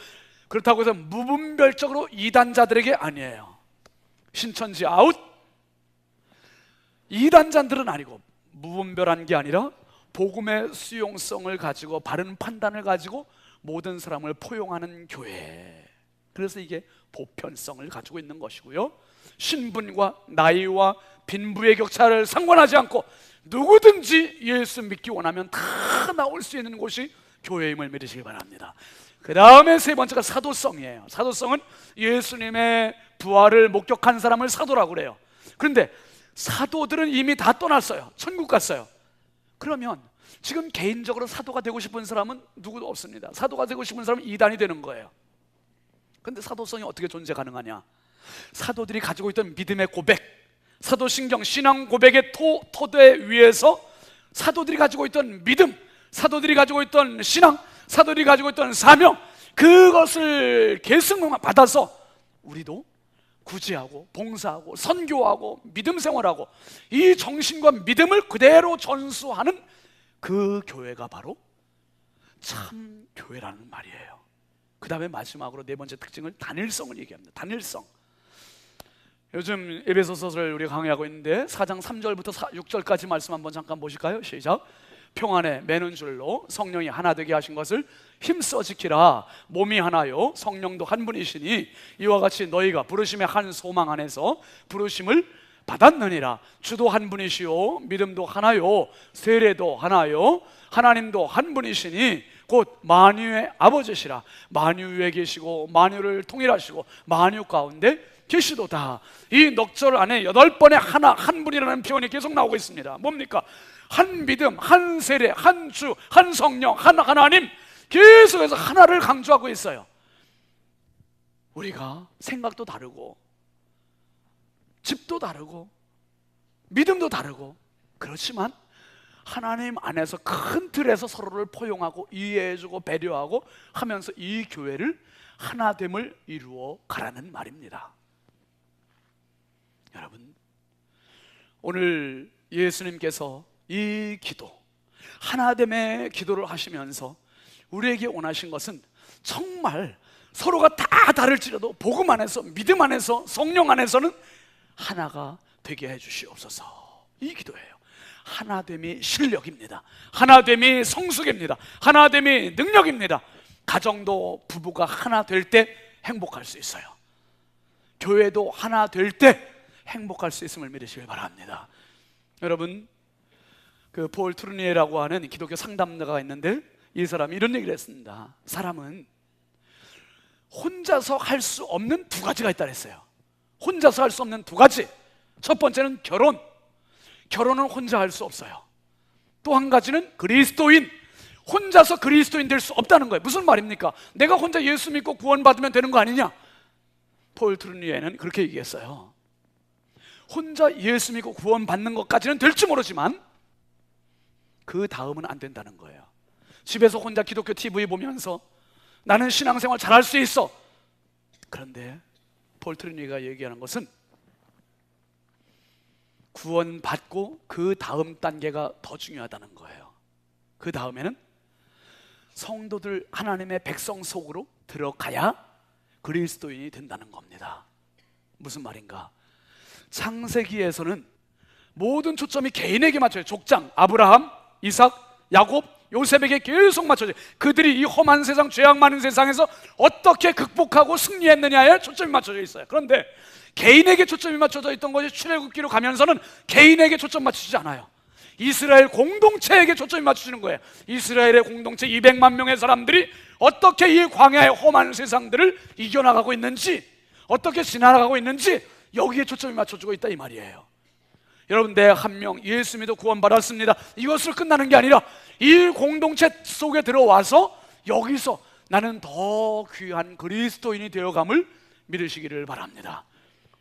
그렇다고 해서 무분별적으로 이단자들에게 아니에요. 신천지 아웃, 이단자들은 아니고, 무분별한 게 아니라 복음의 수용성을 가지고 바른 판단을 가지고 모든 사람을 포용하는 교회. 그래서 이게 보편성을 가지고 있는 것이고요. 신분과 나이와 빈부의 격차를 상관하지 않고 누구든지 예수 믿기 원하면 다 나올 수 있는 곳이 교회임을 믿으시기 바랍니다. 그 다음에 세 번째가 사도성이에요. 사도성은 예수님의 부활을 목격한 사람을 사도라고 그래요. 그런데 사도들은 이미 다 떠났어요. 천국 갔어요. 그러면 지금 개인적으로 사도가 되고 싶은 사람은 누구도 없습니다. 사도가 되고 싶은 사람은 이단이 되는 거예요. 그런데 사도성이 어떻게 존재 가능하냐? 사도들이 가지고 있던 믿음의 고백, 사도신경, 신앙 고백의 토대 위에서 사도들이 가지고 있던 믿음, 사도들이 가지고 있던 신앙, 사도들이 가지고 있던 사명, 그것을 계승만 받아서 우리도 구제하고 봉사하고 선교하고 믿음 생활하고 이 정신과 믿음을 그대로 전수하는 그 교회가 바로 참 교회라는 말이에요. 그 다음에 마지막으로 네 번째 특징을 단일성을 얘기합니다. 단일성. 요즘 에베소서를 우리가 강의하고 있는데 4장 3절부터 6절까지 말씀 한번 잠깐 보실까요? 시작. 평안에 매는 줄로 성령이 하나 되게 하신 것을 힘써 지키라. 몸이 하나요 성령도 한 분이시니 이와 같이 너희가 부르심의 한 소망 안에서 부르심을 받았느니라. 주도 한 분이시요 믿음도 하나요 세례도 하나요 하나님도 한 분이시니 곧 만유의 아버지시라. 만유 위에 계시고 만유를 통일하시고 만유 가운데 계시도다. 이 넉절 안에 8번의 하나, 한 분이라는 표현이 계속 나오고 있습니다. 뭡니까? 한 믿음, 한 세례, 한 주, 한 성령, 한 하나님, 계속해서 하나를 강조하고 있어요. 우리가 생각도 다르고 집도 다르고 믿음도 다르고 그렇지만 하나님 안에서 큰 틀에서 서로를 포용하고 이해해주고 배려하고 하면서 이 교회를 하나됨을 이루어 가라는 말입니다. 여러분, 오늘 예수님께서 이 기도, 하나됨의 기도를 하시면서 우리에게 원하신 것은 정말 서로가 다 다를지라도 복음 안에서, 믿음 안에서, 성령 안에서는 하나가 되게 해주시옵소서. 이 기도예요. 하나됨이 실력입니다. 하나됨이 성숙입니다. 하나됨이 능력입니다. 가정도 부부가 하나 될 때 행복할 수 있어요. 교회도 하나 될 때 행복할 수 있음을 믿으시길 바랍니다. 여러분, 그 폴 트루니에라고 하는 기독교 상담가가 있는데 이 사람이 이런 얘기를 했습니다. 사람은 혼자서 할 수 없는 두 가지가 있다 그랬어요. 혼자서 할 수 없는 두 가지. 첫 번째는 결혼. 결혼은 혼자 할 수 없어요. 또 한 가지는 그리스도인. 혼자서 그리스도인 될 수 없다는 거예요. 무슨 말입니까? 내가 혼자 예수 믿고 구원받으면 되는 거 아니냐? 폴 트루니에는 그렇게 얘기했어요. 혼자 예수 믿고 구원받는 것까지는 될지 모르지만 그 다음은 안 된다는 거예요. 집에서 혼자 기독교 TV 보면서 나는 신앙생활 잘할 수 있어. 그런데 폴 트루니에가 얘기하는 것은 구원받고 그 다음 단계가 더 중요하다는 거예요. 그 다음에는 성도들, 하나님의 백성 속으로 들어가야 그리스도인이 된다는 겁니다. 무슨 말인가? 창세기에서는 모든 초점이 개인에게 맞춰요. 족장, 아브라함, 이삭, 야곱, 요셉에게 계속 맞춰져요. 그들이 이 험한 세상, 죄악 많은 세상에서 어떻게 극복하고 승리했느냐에 초점이 맞춰져 있어요. 그런데 개인에게 초점이 맞춰져 있던 것이 출애굽기로 가면서는 개인에게 초점 맞추지 않아요. 이스라엘 공동체에게 초점이 맞추시는 거예요. 이스라엘의 공동체 200만 명의 사람들이 어떻게 이 광야의 험한 세상들을 이겨나가고 있는지, 어떻게 지나가고 있는지 여기에 초점이 맞춰지고 있다 이 말이에요. 여러분, 내 한 명 예수 믿어 구원받았습니다. 이것으로 끝나는 게 아니라 이 공동체 속에 들어와서 여기서 나는 더 귀한 그리스도인이 되어감을 믿으시기를 바랍니다.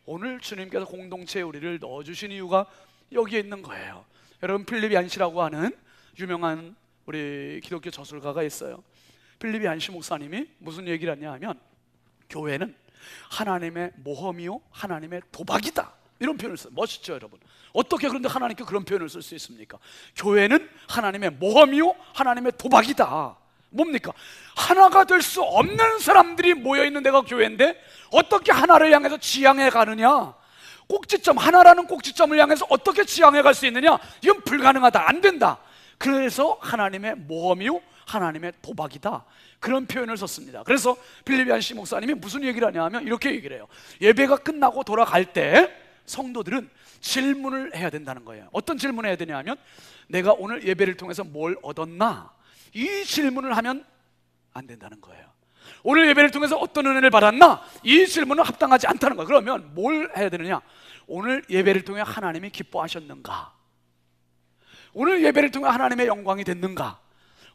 오늘 주님께서 공동체에 우리를 넣어주신 이유가 여기에 있는 거예요. 여러분, 필립 얀시라고 하는 유명한 우리 기독교 저술가가 있어요. 필립 얀시 목사님이 무슨 얘기를 하냐 하면 교회는 하나님의 모험이요 하나님의 도박이다, 이런 표현을 써요. 멋있죠 여러분? 어떻게 그런데 하나님께 그런 표현을 쓸 수 있습니까? 교회는 하나님의 모험이요 하나님의 도박이다. 뭡니까? 하나가 될 수 없는 사람들이 모여있는 데가 교회인데 어떻게 하나를 향해서 지향해 가느냐? 꼭지점, 하나라는 꼭지점을 향해서 어떻게 지향해 갈 수 있느냐? 이건 불가능하다, 안 된다. 그래서 하나님의 모험이요 하나님의 도박이다, 그런 표현을 썼습니다. 그래서 필립 얀시 목사님이 무슨 얘기를 하냐 하면 이렇게 얘기를 해요. 예배가 끝나고 돌아갈 때 성도들은 질문을 해야 된다는 거예요. 어떤 질문을 해야 되냐 하면 내가 오늘 예배를 통해서 뭘 얻었나? 이 질문을 하면 안 된다는 거예요. 오늘 예배를 통해서 어떤 은혜를 받았나? 이 질문은 합당하지 않다는 거예요. 그러면 뭘 해야 되느냐? 오늘 예배를 통해 하나님이 기뻐하셨는가? 오늘 예배를 통해 하나님의 영광이 됐는가?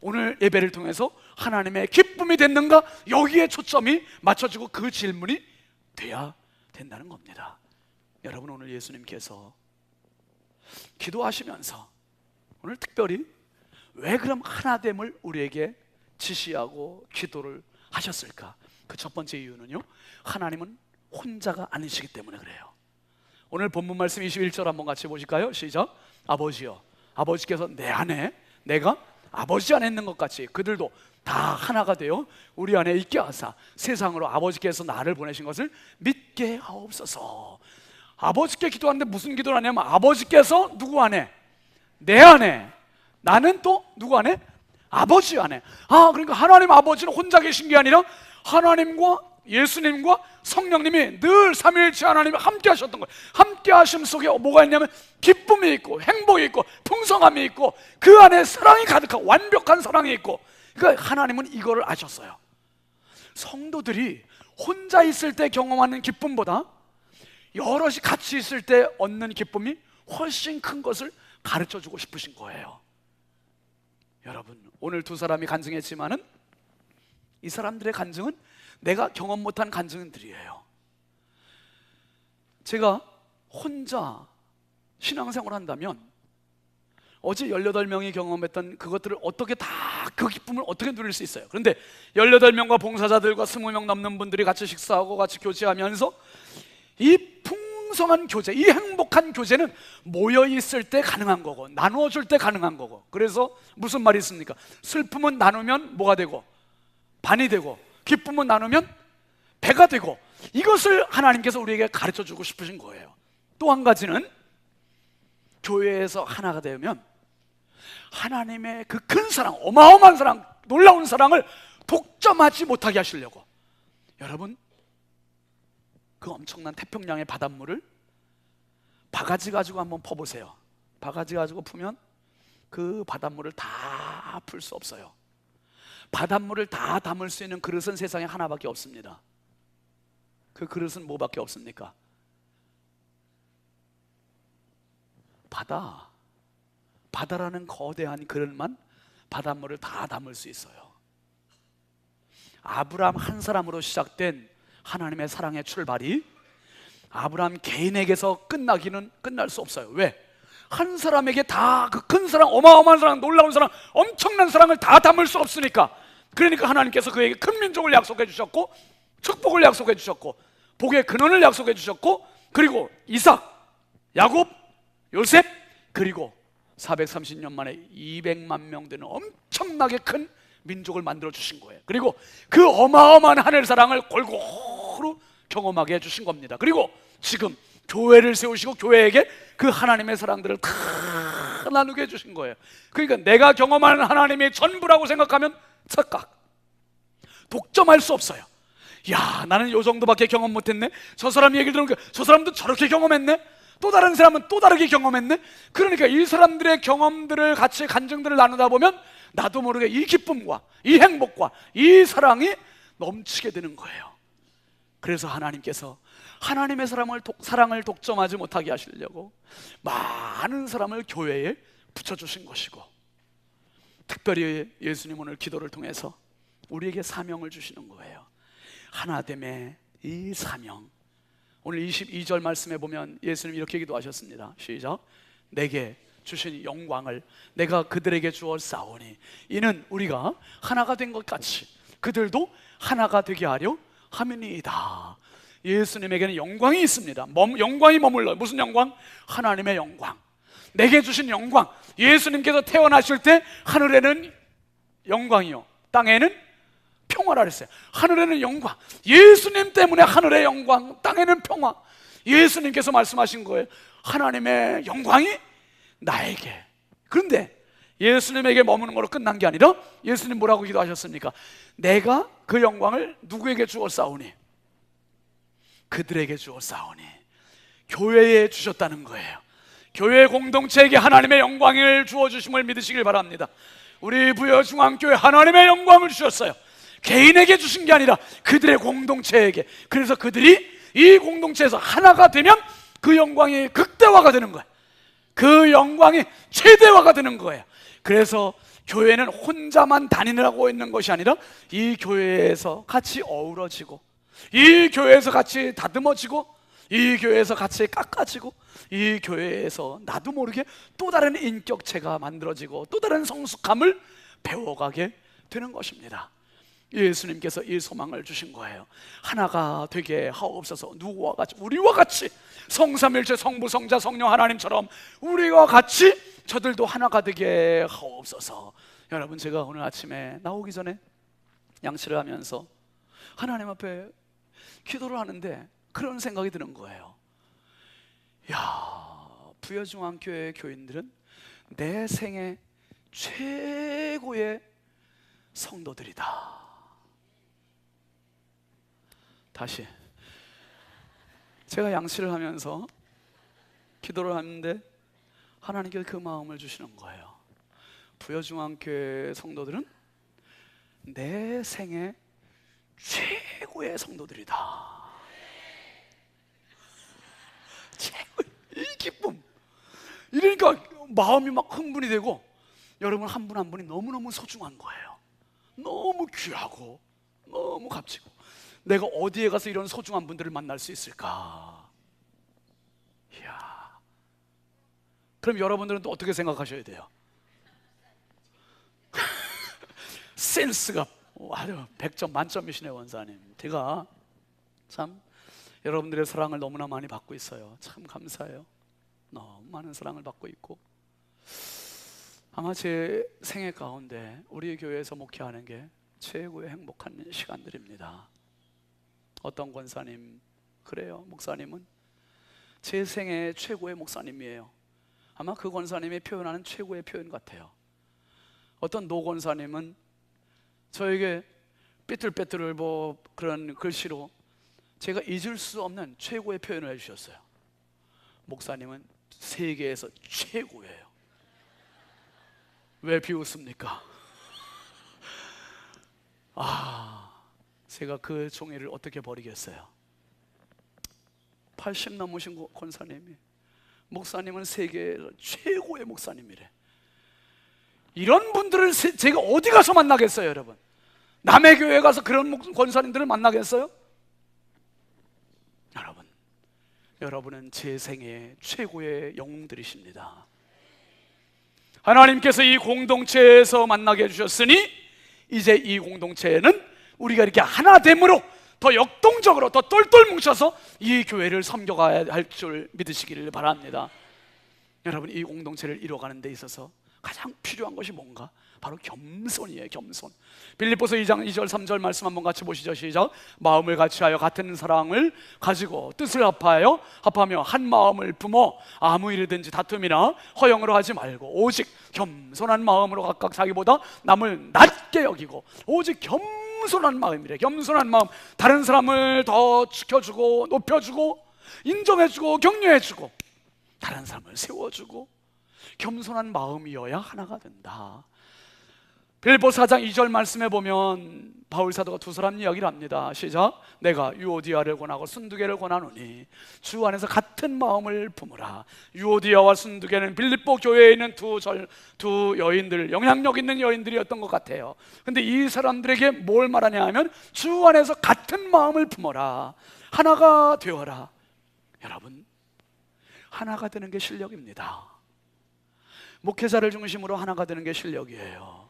오늘 예배를 통해서 하나님의 기쁨이 됐는가? 여기에 초점이 맞춰지고 그 질문이 돼야 된다는 겁니다. 여러분, 오늘 예수님께서 기도하시면서 오늘 특별히 왜 그럼 하나됨을 우리에게 지시하고 기도를 하셨을까? 그 첫 번째 이유는요, 하나님은 혼자가 아니시기 때문에 그래요. 오늘 본문 말씀 21절 한번 같이 보실까요? 시작. 아버지여, 아버지께서 내 안에, 내가 아버지 안에 있는 것 같이 그들도 다 하나가 되어 우리 안에 있게 하사 세상으로 아버지께서 나를 보내신 것을 믿게 하옵소서. 아버지께 기도하는데 무슨 기도를 하냐면 아버지께서 누구 안에? 내 안에. 나는 또 누구 안에? 아버지 안에. 그러니까 하나님 아버지는 혼자 계신 게 아니라 하나님과 예수님과 성령님이 늘 삼위일체 하나님이 함께 하셨던 거예요. 함께 하심 속에 뭐가 있냐면 기쁨이 있고 행복이 있고 풍성함이 있고 그 안에 사랑이 가득하고 완벽한 사랑이 있고, 그러니까 하나님은 이거를 아셨어요. 성도들이 혼자 있을 때 경험하는 기쁨보다 여럿이 같이 있을 때 얻는 기쁨이 훨씬 큰 것을 가르쳐주고 싶으신 거예요. 여러분, 오늘 두 사람이 간증했지만은 이 사람들의 간증은 내가 경험 못한 간증들이에요. 제가 혼자 신앙생활을 한다면 어제 18명이 경험했던 그것들을 어떻게 다 그 기쁨을 어떻게 누릴 수 있어요? 그런데 18명과 봉사자들과 20명 넘는 분들이 같이 식사하고 같이 교제하면서 이 풍성한 교제, 이 행복한 교제는 모여있을 때 가능한 거고 나누어줄 때 가능한 거고, 그래서 무슨 말이 있습니까? 슬픔은 나누면 뭐가 되고? 반이 되고, 기쁨은 나누면 배가 되고, 이것을 하나님께서 우리에게 가르쳐주고 싶으신 거예요. 또 한 가지는 교회에서 하나가 되면 하나님의 그 큰 사랑, 어마어마한 사랑, 놀라운 사랑을 독점하지 못하게 하시려고. 여러분, 그 엄청난 태평양의 바닷물을 바가지 가지고 한번 퍼보세요. 바가지 가지고 풀면 그 바닷물을 다 풀 수 없어요. 바닷물을 다 담을 수 있는 그릇은 세상에 하나밖에 없습니다. 그 그릇은 뭐밖에 없습니까? 바다라는 거대한 그릇만 바닷물을 다 담을 수 있어요. 아브라함 한 사람으로 시작된 하나님의 사랑의 출발이 아브라함 개인에게서 끝날 수 없어요. 왜? 한 사람에게 다 그 큰 사랑, 어마어마한 사랑, 놀라운 사랑, 엄청난 사랑을 다 담을 수 없으니까. 그러니까 하나님께서 그에게 큰 민족을 약속해 주셨고, 축복을 약속해 주셨고, 복의 근원을 약속해 주셨고, 그리고 이삭, 야곱, 요셉, 그리고 430년 만에 200만 명 되는 엄청나게 큰 민족을 만들어 주신 거예요. 그리고 그 어마어마한 하늘 사랑을 골고루 경험하게 해주신 겁니다. 그리고 지금 교회를 세우시고 교회에게 그 하나님의 사랑들을 다 나누게 해주신 거예요. 그러니까 내가 경험하는 하나님이 전부라고 생각하면 착각, 독점할 수 없어요. 야, 나는 요 정도밖에 경험 못했네. 저 사람 얘기를 들으니까 저 사람도 저렇게 경험했네. 또 다른 사람은 또 다르게 경험했네. 그러니까 이 사람들의 경험들을 같이 간증들을 나누다 보면 나도 모르게 이 기쁨과 이 행복과 이 사랑이 넘치게 되는 거예요. 그래서 하나님께서 하나님의 사랑을 독점하지 못하게 하시려고 많은 사람을 교회에 붙여주신 것이고, 특별히 예수님 오늘 기도를 통해서 우리에게 사명을 주시는 거예요. 하나됨의 이 사명. 오늘 22절 말씀에 보면 예수님 이렇게 기도하셨습니다. 시작. 내게 주신 영광을 내가 그들에게 주어 싸우니 이는 우리가 하나가 된 것 같이 그들도 하나가 되게 하려 함이니이다. 예수님에게는 영광이 있습니다. 영광이 머물러요. 무슨 영광? 하나님의 영광. 내게 주신 영광. 예수님께서 태어나실 때 하늘에는 영광이요, 땅에는 평화라 그랬어요. 하늘에는 영광. 예수님 때문에 하늘의 영광, 땅에는 평화. 예수님께서 말씀하신 거예요. 하나님의 영광이 나에게. 그런데 예수님에게 머무는 거로 끝난 게 아니라 예수님 뭐라고 기도하셨습니까? 내가 그 영광을 누구에게 주어 싸우니? 그들에게 주어 싸우니. 교회에 주셨다는 거예요. 교회 공동체에게 하나님의 영광을 주어 주심을 믿으시길 바랍니다. 우리 부여중앙교회 하나님의 영광을 주셨어요. 개인에게 주신 게 아니라 그들의 공동체에게. 그래서 그들이 이 공동체에서 하나가 되면 그 영광이 극대화가 되는 거예요. 그 영광이 최대화가 되는 거예요. 그래서 교회는 혼자만 다니느라고 있는 것이 아니라 이 교회에서 같이 어우러지고, 이 교회에서 같이 다듬어지고, 이 교회에서 같이 깎아지고, 이 교회에서 나도 모르게 또 다른 인격체가 만들어지고 또 다른 성숙함을 배워가게 되는 것입니다. 예수님께서 이 소망을 주신 거예요. 하나가 되게 하옵소서. 누구와 같이? 우리와 같이 성삼일체 성부 성자 성령 하나님처럼 우리와 같이 저들도 하나가 되게 하옵소서. 여러분, 제가 오늘 아침에 나오기 전에 양치를 하면서 하나님 앞에 기도를 하는데 그런 생각이 드는 거예요. 야, 부여중앙교회 교인들은 내 생애 최고의 성도들이다. 다시, 제가 양치를 하면서 기도를 하는데 하나님께서 그 마음을 주시는 거예요. 부여중앙교회 성도들은 내 생애 최고의 성도들이다. 최고, 이 기쁨. 이러니까 마음이 막 흥분이 되고, 여러분 한 분 한 분이 너무너무 소중한 거예요. 너무 귀하고 너무 값지고, 내가 어디에 가서 이런 소중한 분들을 만날 수 있을까? 이야. 그럼 여러분들은 또 어떻게 생각하셔야 돼요? 센스가 아주 100점 만점이시네 원사님. 제가 참 여러분들의 사랑을 너무나 많이 받고 있어요. 참 감사해요. 너무 많은 사랑을 받고 있고, 아마 제 생애 가운데 우리 교회에서 목회하는 게 최고의 행복한 시간들입니다. 어떤 권사님, 그래요, 목사님은 제 생애 최고의 목사님이에요. 아마 그 권사님이 표현하는 최고의 표현 같아요. 어떤 노 권사님은 저에게 삐뚤빼뚤을 그런 글씨로 제가 잊을 수 없는 최고의 표현을 해주셨어요. 목사님은 세계에서 최고예요. 왜 비웃습니까? 제가 그 종이를 어떻게 버리겠어요? 80 넘으신 권사님이 목사님은 세계에서 최고의 목사님이래. 이런 분들을 제가 어디 가서 만나겠어요, 여러분? 남의 교회 가서 그런 권사님들을 만나겠어요? 여러분은 제 생애 최고의 영웅들이십니다. 하나님께서 이 공동체에서 만나게 해주셨으니 이제 이 공동체에는 우리가 이렇게 하나됨으로 더 역동적으로 더 똘똘 뭉쳐서 이 교회를 섬겨가야 할 줄 믿으시기를 바랍니다. 여러분, 이 공동체를 이뤄가는 데 있어서 가장 필요한 것이 뭔가? 바로 겸손이에요. 겸손. 빌립보서 2장 2절 3절 말씀 한번 같이 보시죠. 시작. 마음을 같이하여 같은 사랑을 가지고 뜻을 합하며 한 마음을 품어 아무 일이든지 다툼이나 허영으로 하지 말고 오직 겸손한 마음으로 각각 자기보다 남을 낮게 여기고, 오직 겸손한 마음이래. 겸손한 마음. 다른 사람을 더 지켜주고 높여주고 인정해주고 격려해주고 다른 사람을 세워주고 겸손한 마음이어야 하나가 된다. 빌립보서 4장 2절 말씀에 보면 바울 사도가 두 사람 이야기를 합니다. 시작. 내가 유오디아를 권하고 순두개를 권하노니 주 안에서 같은 마음을 품으라. 유오디아와 순두개는 빌립보 교회에 있는 두 여인들, 영향력 있는 여인들이었던 것 같아요. 근데 이 사람들에게 뭘 말하냐 하면 주 안에서 같은 마음을 품어라. 하나가 되어라. 여러분, 하나가 되는 게 실력입니다. 목회자를 중심으로 하나가 되는 게 실력이에요.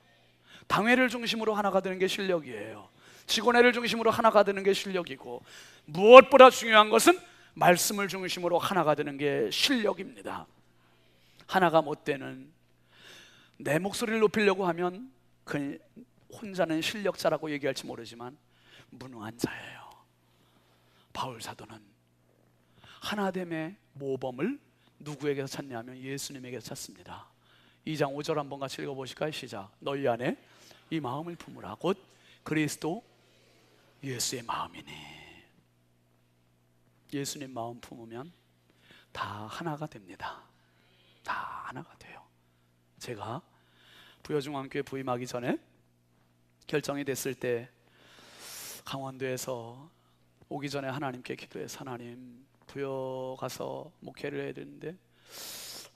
당회를 중심으로 하나가 되는 게 실력이에요. 직원회를 중심으로 하나가 되는 게 실력이고, 무엇보다 중요한 것은 말씀을 중심으로 하나가 되는 게 실력입니다. 하나가 못 되는, 내 목소리를 높이려고 하면 그 혼자는 실력자라고 얘기할지 모르지만 무능한 자예요. 바울 사도는 하나됨의 모범을 누구에게서 찾냐면 예수님에게서 찾습니다. 2장 5절 한번 같이 읽어보실까요? 시작. 너희 안에 이 마음을 품으라. 곧 그리스도 예수의 마음이니. 예수님 마음 품으면 다 하나가 됩니다. 다 하나가 돼요. 제가 부여중앙교회 부임하기 전에 결정이 됐을 때 강원도에서 오기 전에 하나님께 기도해서, 하나님, 부여 가서 목회를 해야 되는데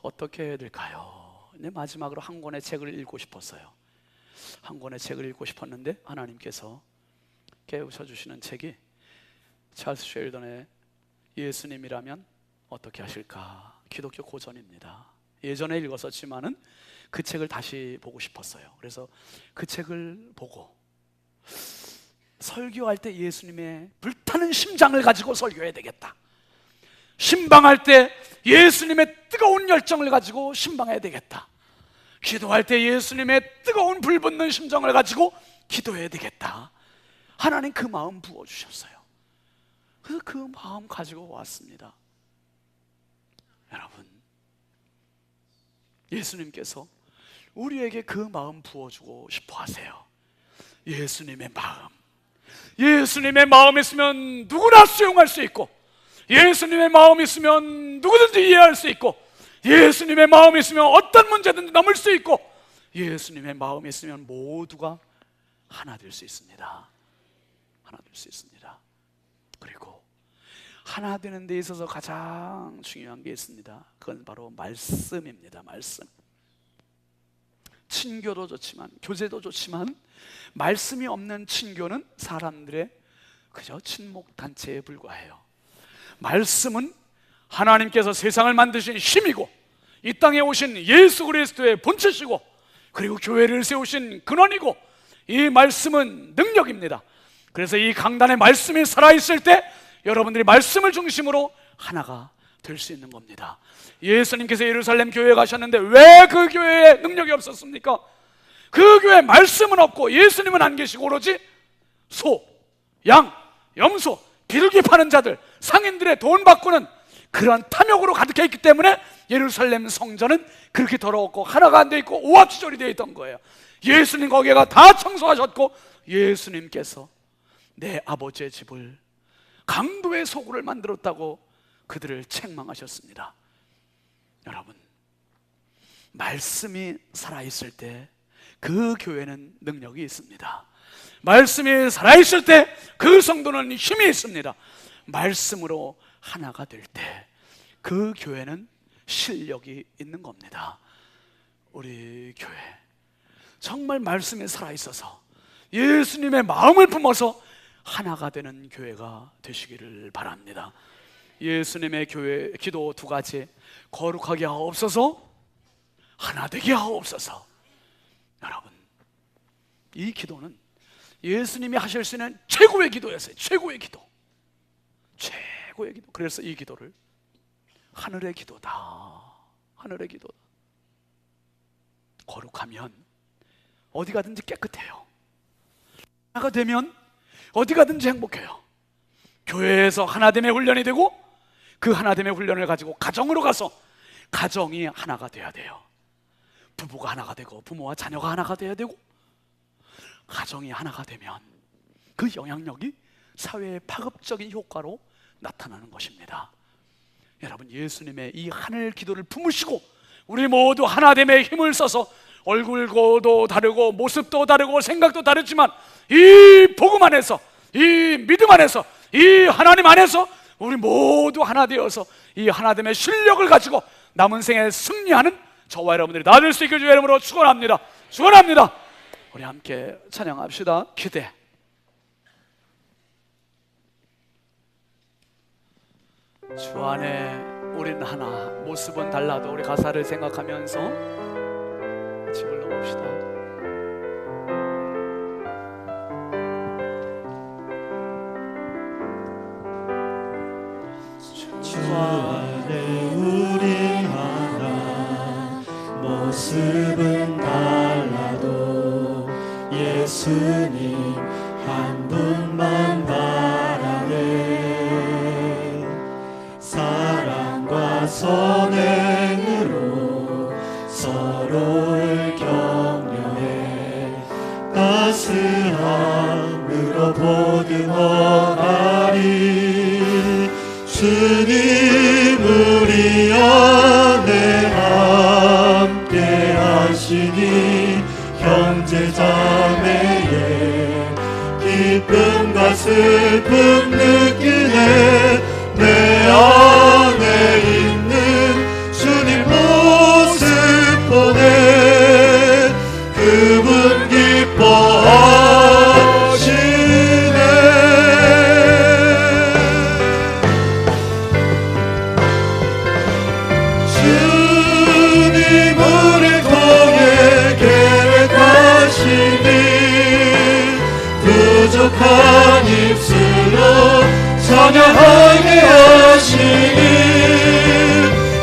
어떻게 해야 될까요? 근데 마지막으로 한 권의 책을 읽고 싶었어요. 한 권의 책을 읽고 싶었는데 하나님께서 깨우쳐 주시는 책이 찰스 쉘던의 예수님이라면 어떻게 하실까? 기독교 고전입니다. 예전에 읽었었지만은 그 책을 다시 보고 싶었어요. 그래서 그 책을 보고 설교할 때 예수님의 불타는 심장을 가지고 설교해야 되겠다. 신방할 때 예수님의 뜨거운 열정을 가지고 신방해야 되겠다. 기도할 때 예수님의 뜨거운 불붙는 심정을 가지고 기도해야 되겠다. 하나님 그 마음 부어주셨어요. 그래서 그 마음 가지고 왔습니다. 여러분, 예수님께서 우리에게 그 마음 부어주고 싶어 하세요. 예수님의 마음. 예수님의 마음 있으면 누구나 수용할 수 있고, 예수님의 마음이 있으면 누구든지 이해할 수 있고, 예수님의 마음이 있으면 어떤 문제든지 넘을 수 있고, 예수님의 마음이 있으면 모두가 하나 될 수 있습니다. 하나 될 수 있습니다. 그리고 하나 되는 데 있어서 가장 중요한 게 있습니다. 그건 바로 말씀입니다. 말씀. 친교도 좋지만, 교제도 좋지만, 말씀이 없는 친교는 사람들의 그저 친목단체에 불과해요. 말씀은 하나님께서 세상을 만드신 힘이고, 이 땅에 오신 예수 그리스도의 본체시고, 그리고 교회를 세우신 근원이고, 이 말씀은 능력입니다. 그래서 이 강단의 말씀이 살아있을 때 여러분들이 말씀을 중심으로 하나가 될 수 있는 겁니다. 예수님께서 예루살렘 교회에 가셨는데 왜 그 교회에 능력이 없었습니까? 그 교회에 말씀은 없고 예수님은 안 계시고 오로지 소, 양, 염소, 비둘기 파는 자들, 상인들의 돈 바꾸는 그런 탐욕으로 가득해 있기 때문에 예루살렘 성전은 그렇게 더러웠고 하나가 안 돼 있고 오합지졸이 되어 있던 거예요. 예수님 거기가 다 청소하셨고 예수님께서 내 아버지의 집을 강도의 소굴을 만들었다고 그들을 책망하셨습니다. 여러분, 말씀이 살아있을 때 그 교회는 능력이 있습니다. 말씀이 살아있을 때 그 성도는 힘이 있습니다. 말씀으로 하나가 될 때 그 교회는 실력이 있는 겁니다. 우리 교회 정말 말씀이 살아있어서 예수님의 마음을 품어서 하나가 되는 교회가 되시기를 바랍니다. 예수님의 교회 기도 두 가지, 거룩하게 하옵소서, 하나 되게 하옵소서. 여러분, 이 기도는 예수님이 하실 수 있는 최고의 기도였어요. 최고의 기도, 최고의 기도. 그래서 이 기도를 하늘의 기도다, 하늘의 기도다. 거룩하면 어디 가든지 깨끗해요. 하나가 되면 어디 가든지 행복해요. 교회에서 하나됨의 훈련이 되고 그 하나됨의 훈련을 가지고 가정으로 가서 가정이 하나가 돼야 돼요. 부부가 하나가 되고 부모와 자녀가 하나가 돼야 되고, 가정이 하나가 되면 그 영향력이 사회의 파급적인 효과로 나타나는 것입니다. 여러분, 예수님의 이 하늘 기도를 품으시고 우리 모두 하나됨의 힘을 써서 얼굴도 다르고 모습도 다르고 생각도 다르지만 이 복음 안에서, 이 믿음 안에서, 이 하나님 안에서 우리 모두 하나 되어서 이 하나됨의 실력을 가지고 남은 생에 승리하는 저와 여러분들이 다 될 수 있게 주의 이름으로 축원합니다. 축원합니다. 우리 함께 찬양합시다. 기대. 주 안에 우린 하나, 모습은 달라도 우리 가사를 생각하면서 같이 불러봅시다. 주 안에 우린 하나, 모습은 달라도 예수님 한 분만 바라네. 사랑과 선행으로 서로를 격려해 따스함으로 보듬어가리. 주님 우리 안에 함께 하시니 형제자매의 기쁨과 슬픔 느끼네. 내 안에 있는 주님 모습 보네. 그분 기뻐하시네. 주님 우리 통해 계획하시니 부족한 입술로 찬양하게 하시니.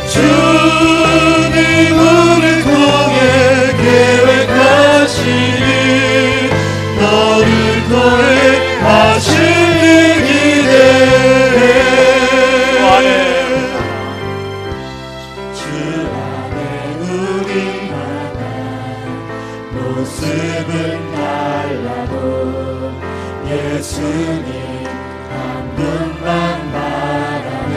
주님 우리 통해 계획하시니 너를 통해 하시니 기대해. 주 안에 우리 하나, 모습은 달라도 예수님 한 분만 바라네.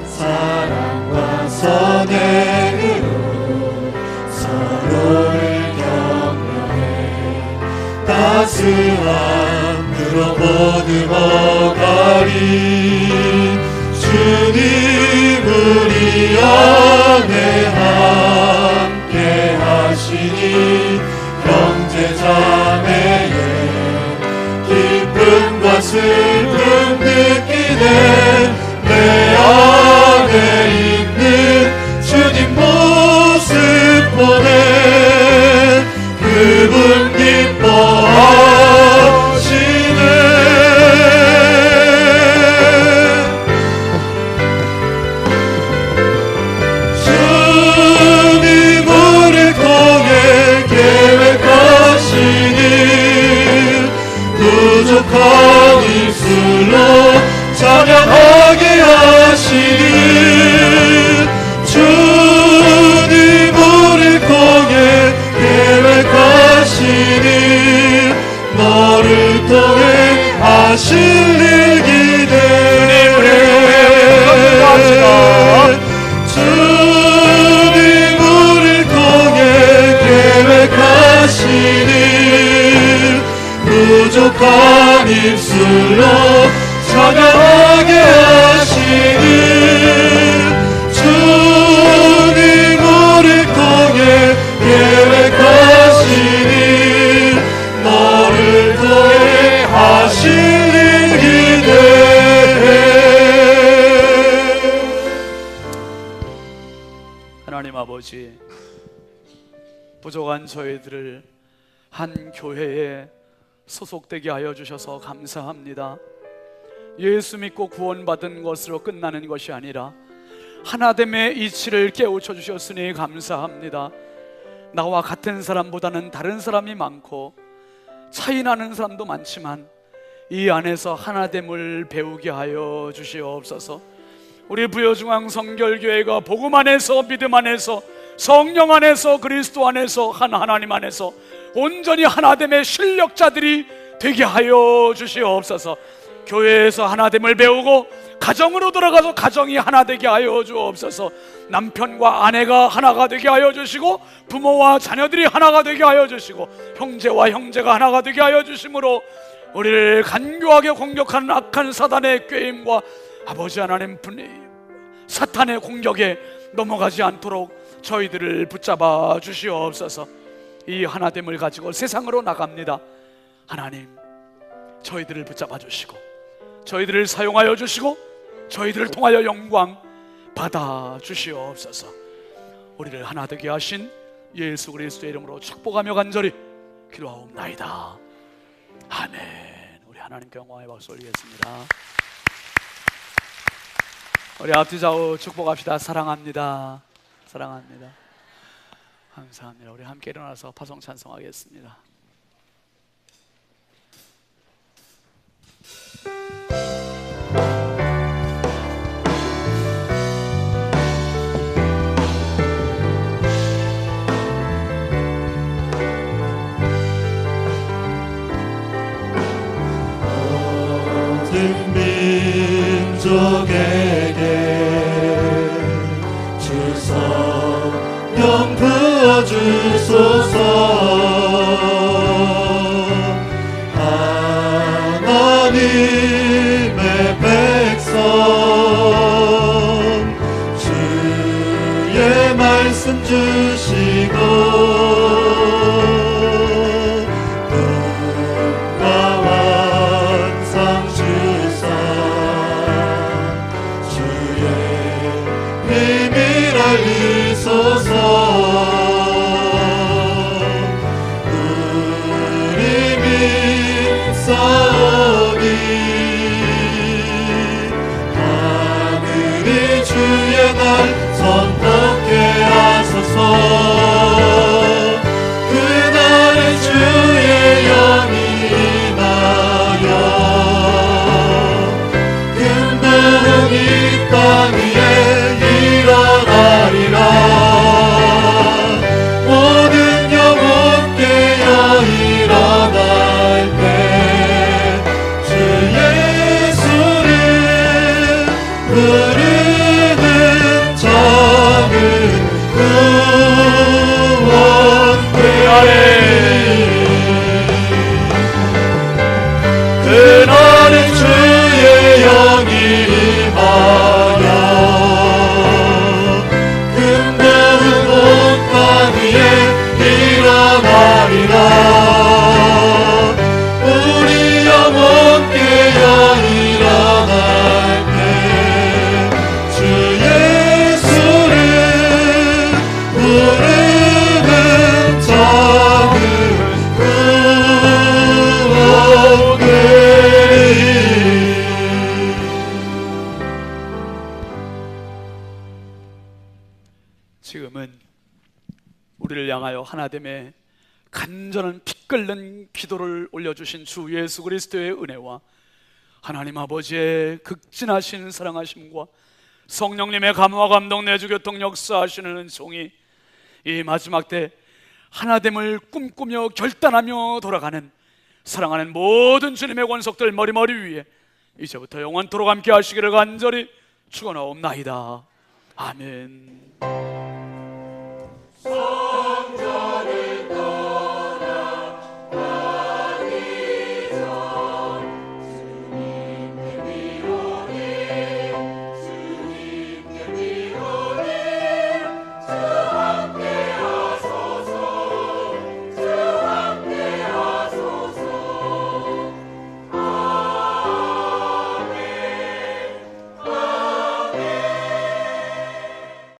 사랑과 선행으로 서로를 격려해 따스함으로 보듬어가리. 주님 우리 안에 함께 하시니 형제자매의 기쁨과 슬픔 느끼네. 내 안에 있는 주님 모습 보네. 그분 기뻐하시네. 주님 우리 통해 계획하시니 부족한 입술 힘으로 찬양하게 하시는 주님 우리 통해 계획하시는 너를 통해 하실 일이 기대해. 하나님 아버지, 부족한 저희들을 한 교회에 소속되게 하여 주셔서 감사합니다. 예수 믿고 구원받은 것으로 끝나는 것이 아니라 하나됨의 이치를 깨우쳐 주셨으니 감사합니다. 나와 같은 사람보다는 다른 사람이 많고 차이 나는 사람도 많지만 이 안에서 하나됨을 배우게 하여 주시옵소서. 우리 부여중앙 성결교회가 복음 안에서, 믿음 안에서, 성령 안에서, 그리스도 안에서, 한 하나님 안에서 온전히 하나됨의 실력자들이 되게 하여 주시옵소서. 교회에서 하나됨을 배우고 가정으로 돌아가서 가정이 하나 되게 하여 주옵소서. 남편과 아내가 하나가 되게 하여 주시고 부모와 자녀들이 하나가 되게 하여 주시고 형제와 형제가 하나가 되게 하여 주심으로 우리를 간교하게 공격하는 악한 사단의 꾀임과 아버지 하나님 사탄의 공격에 넘어가지 않도록 저희들을 붙잡아 주시옵소서. 이 하나됨을 가지고 세상으로 나갑니다. 하나님, 저희들을 붙잡아 주시고 저희들을 사용하여 주시고 저희들을 통하여 영광 받아 주시옵소서. 우리를 하나 되게 하신 예수 그리스도의 이름으로 축복하며 간절히 기도하옵나이다. 아멘. 우리 하나님께 영광의 박수 올리겠습니다. 우리 앞뒤 좌우 축복합시다. 사랑합니다. 사랑합니다. 감사합니다. 우리 함께 일어나서 파송 찬송하겠습니다. 모든 민족에게 주 성령 부어주소서. 하나님의 백성 주의 말씀 주시고 지금은 우리를 향하여 하나됨의 간절한 피 끓는 기도를 올려주신 주 예수 그리스도의 은혜와 하나님 아버지의 극진하신 사랑하심과 성령님의 감화 감동 내주 교통 역사하시는 은총이 이 마지막 때 하나됨을 꿈꾸며 결단하며 돌아가는 사랑하는 모든 주님의 권속들 머리 위에 이제부터 영원토록 함께 하시기를 간절히 축원하옵나이다. 아멘.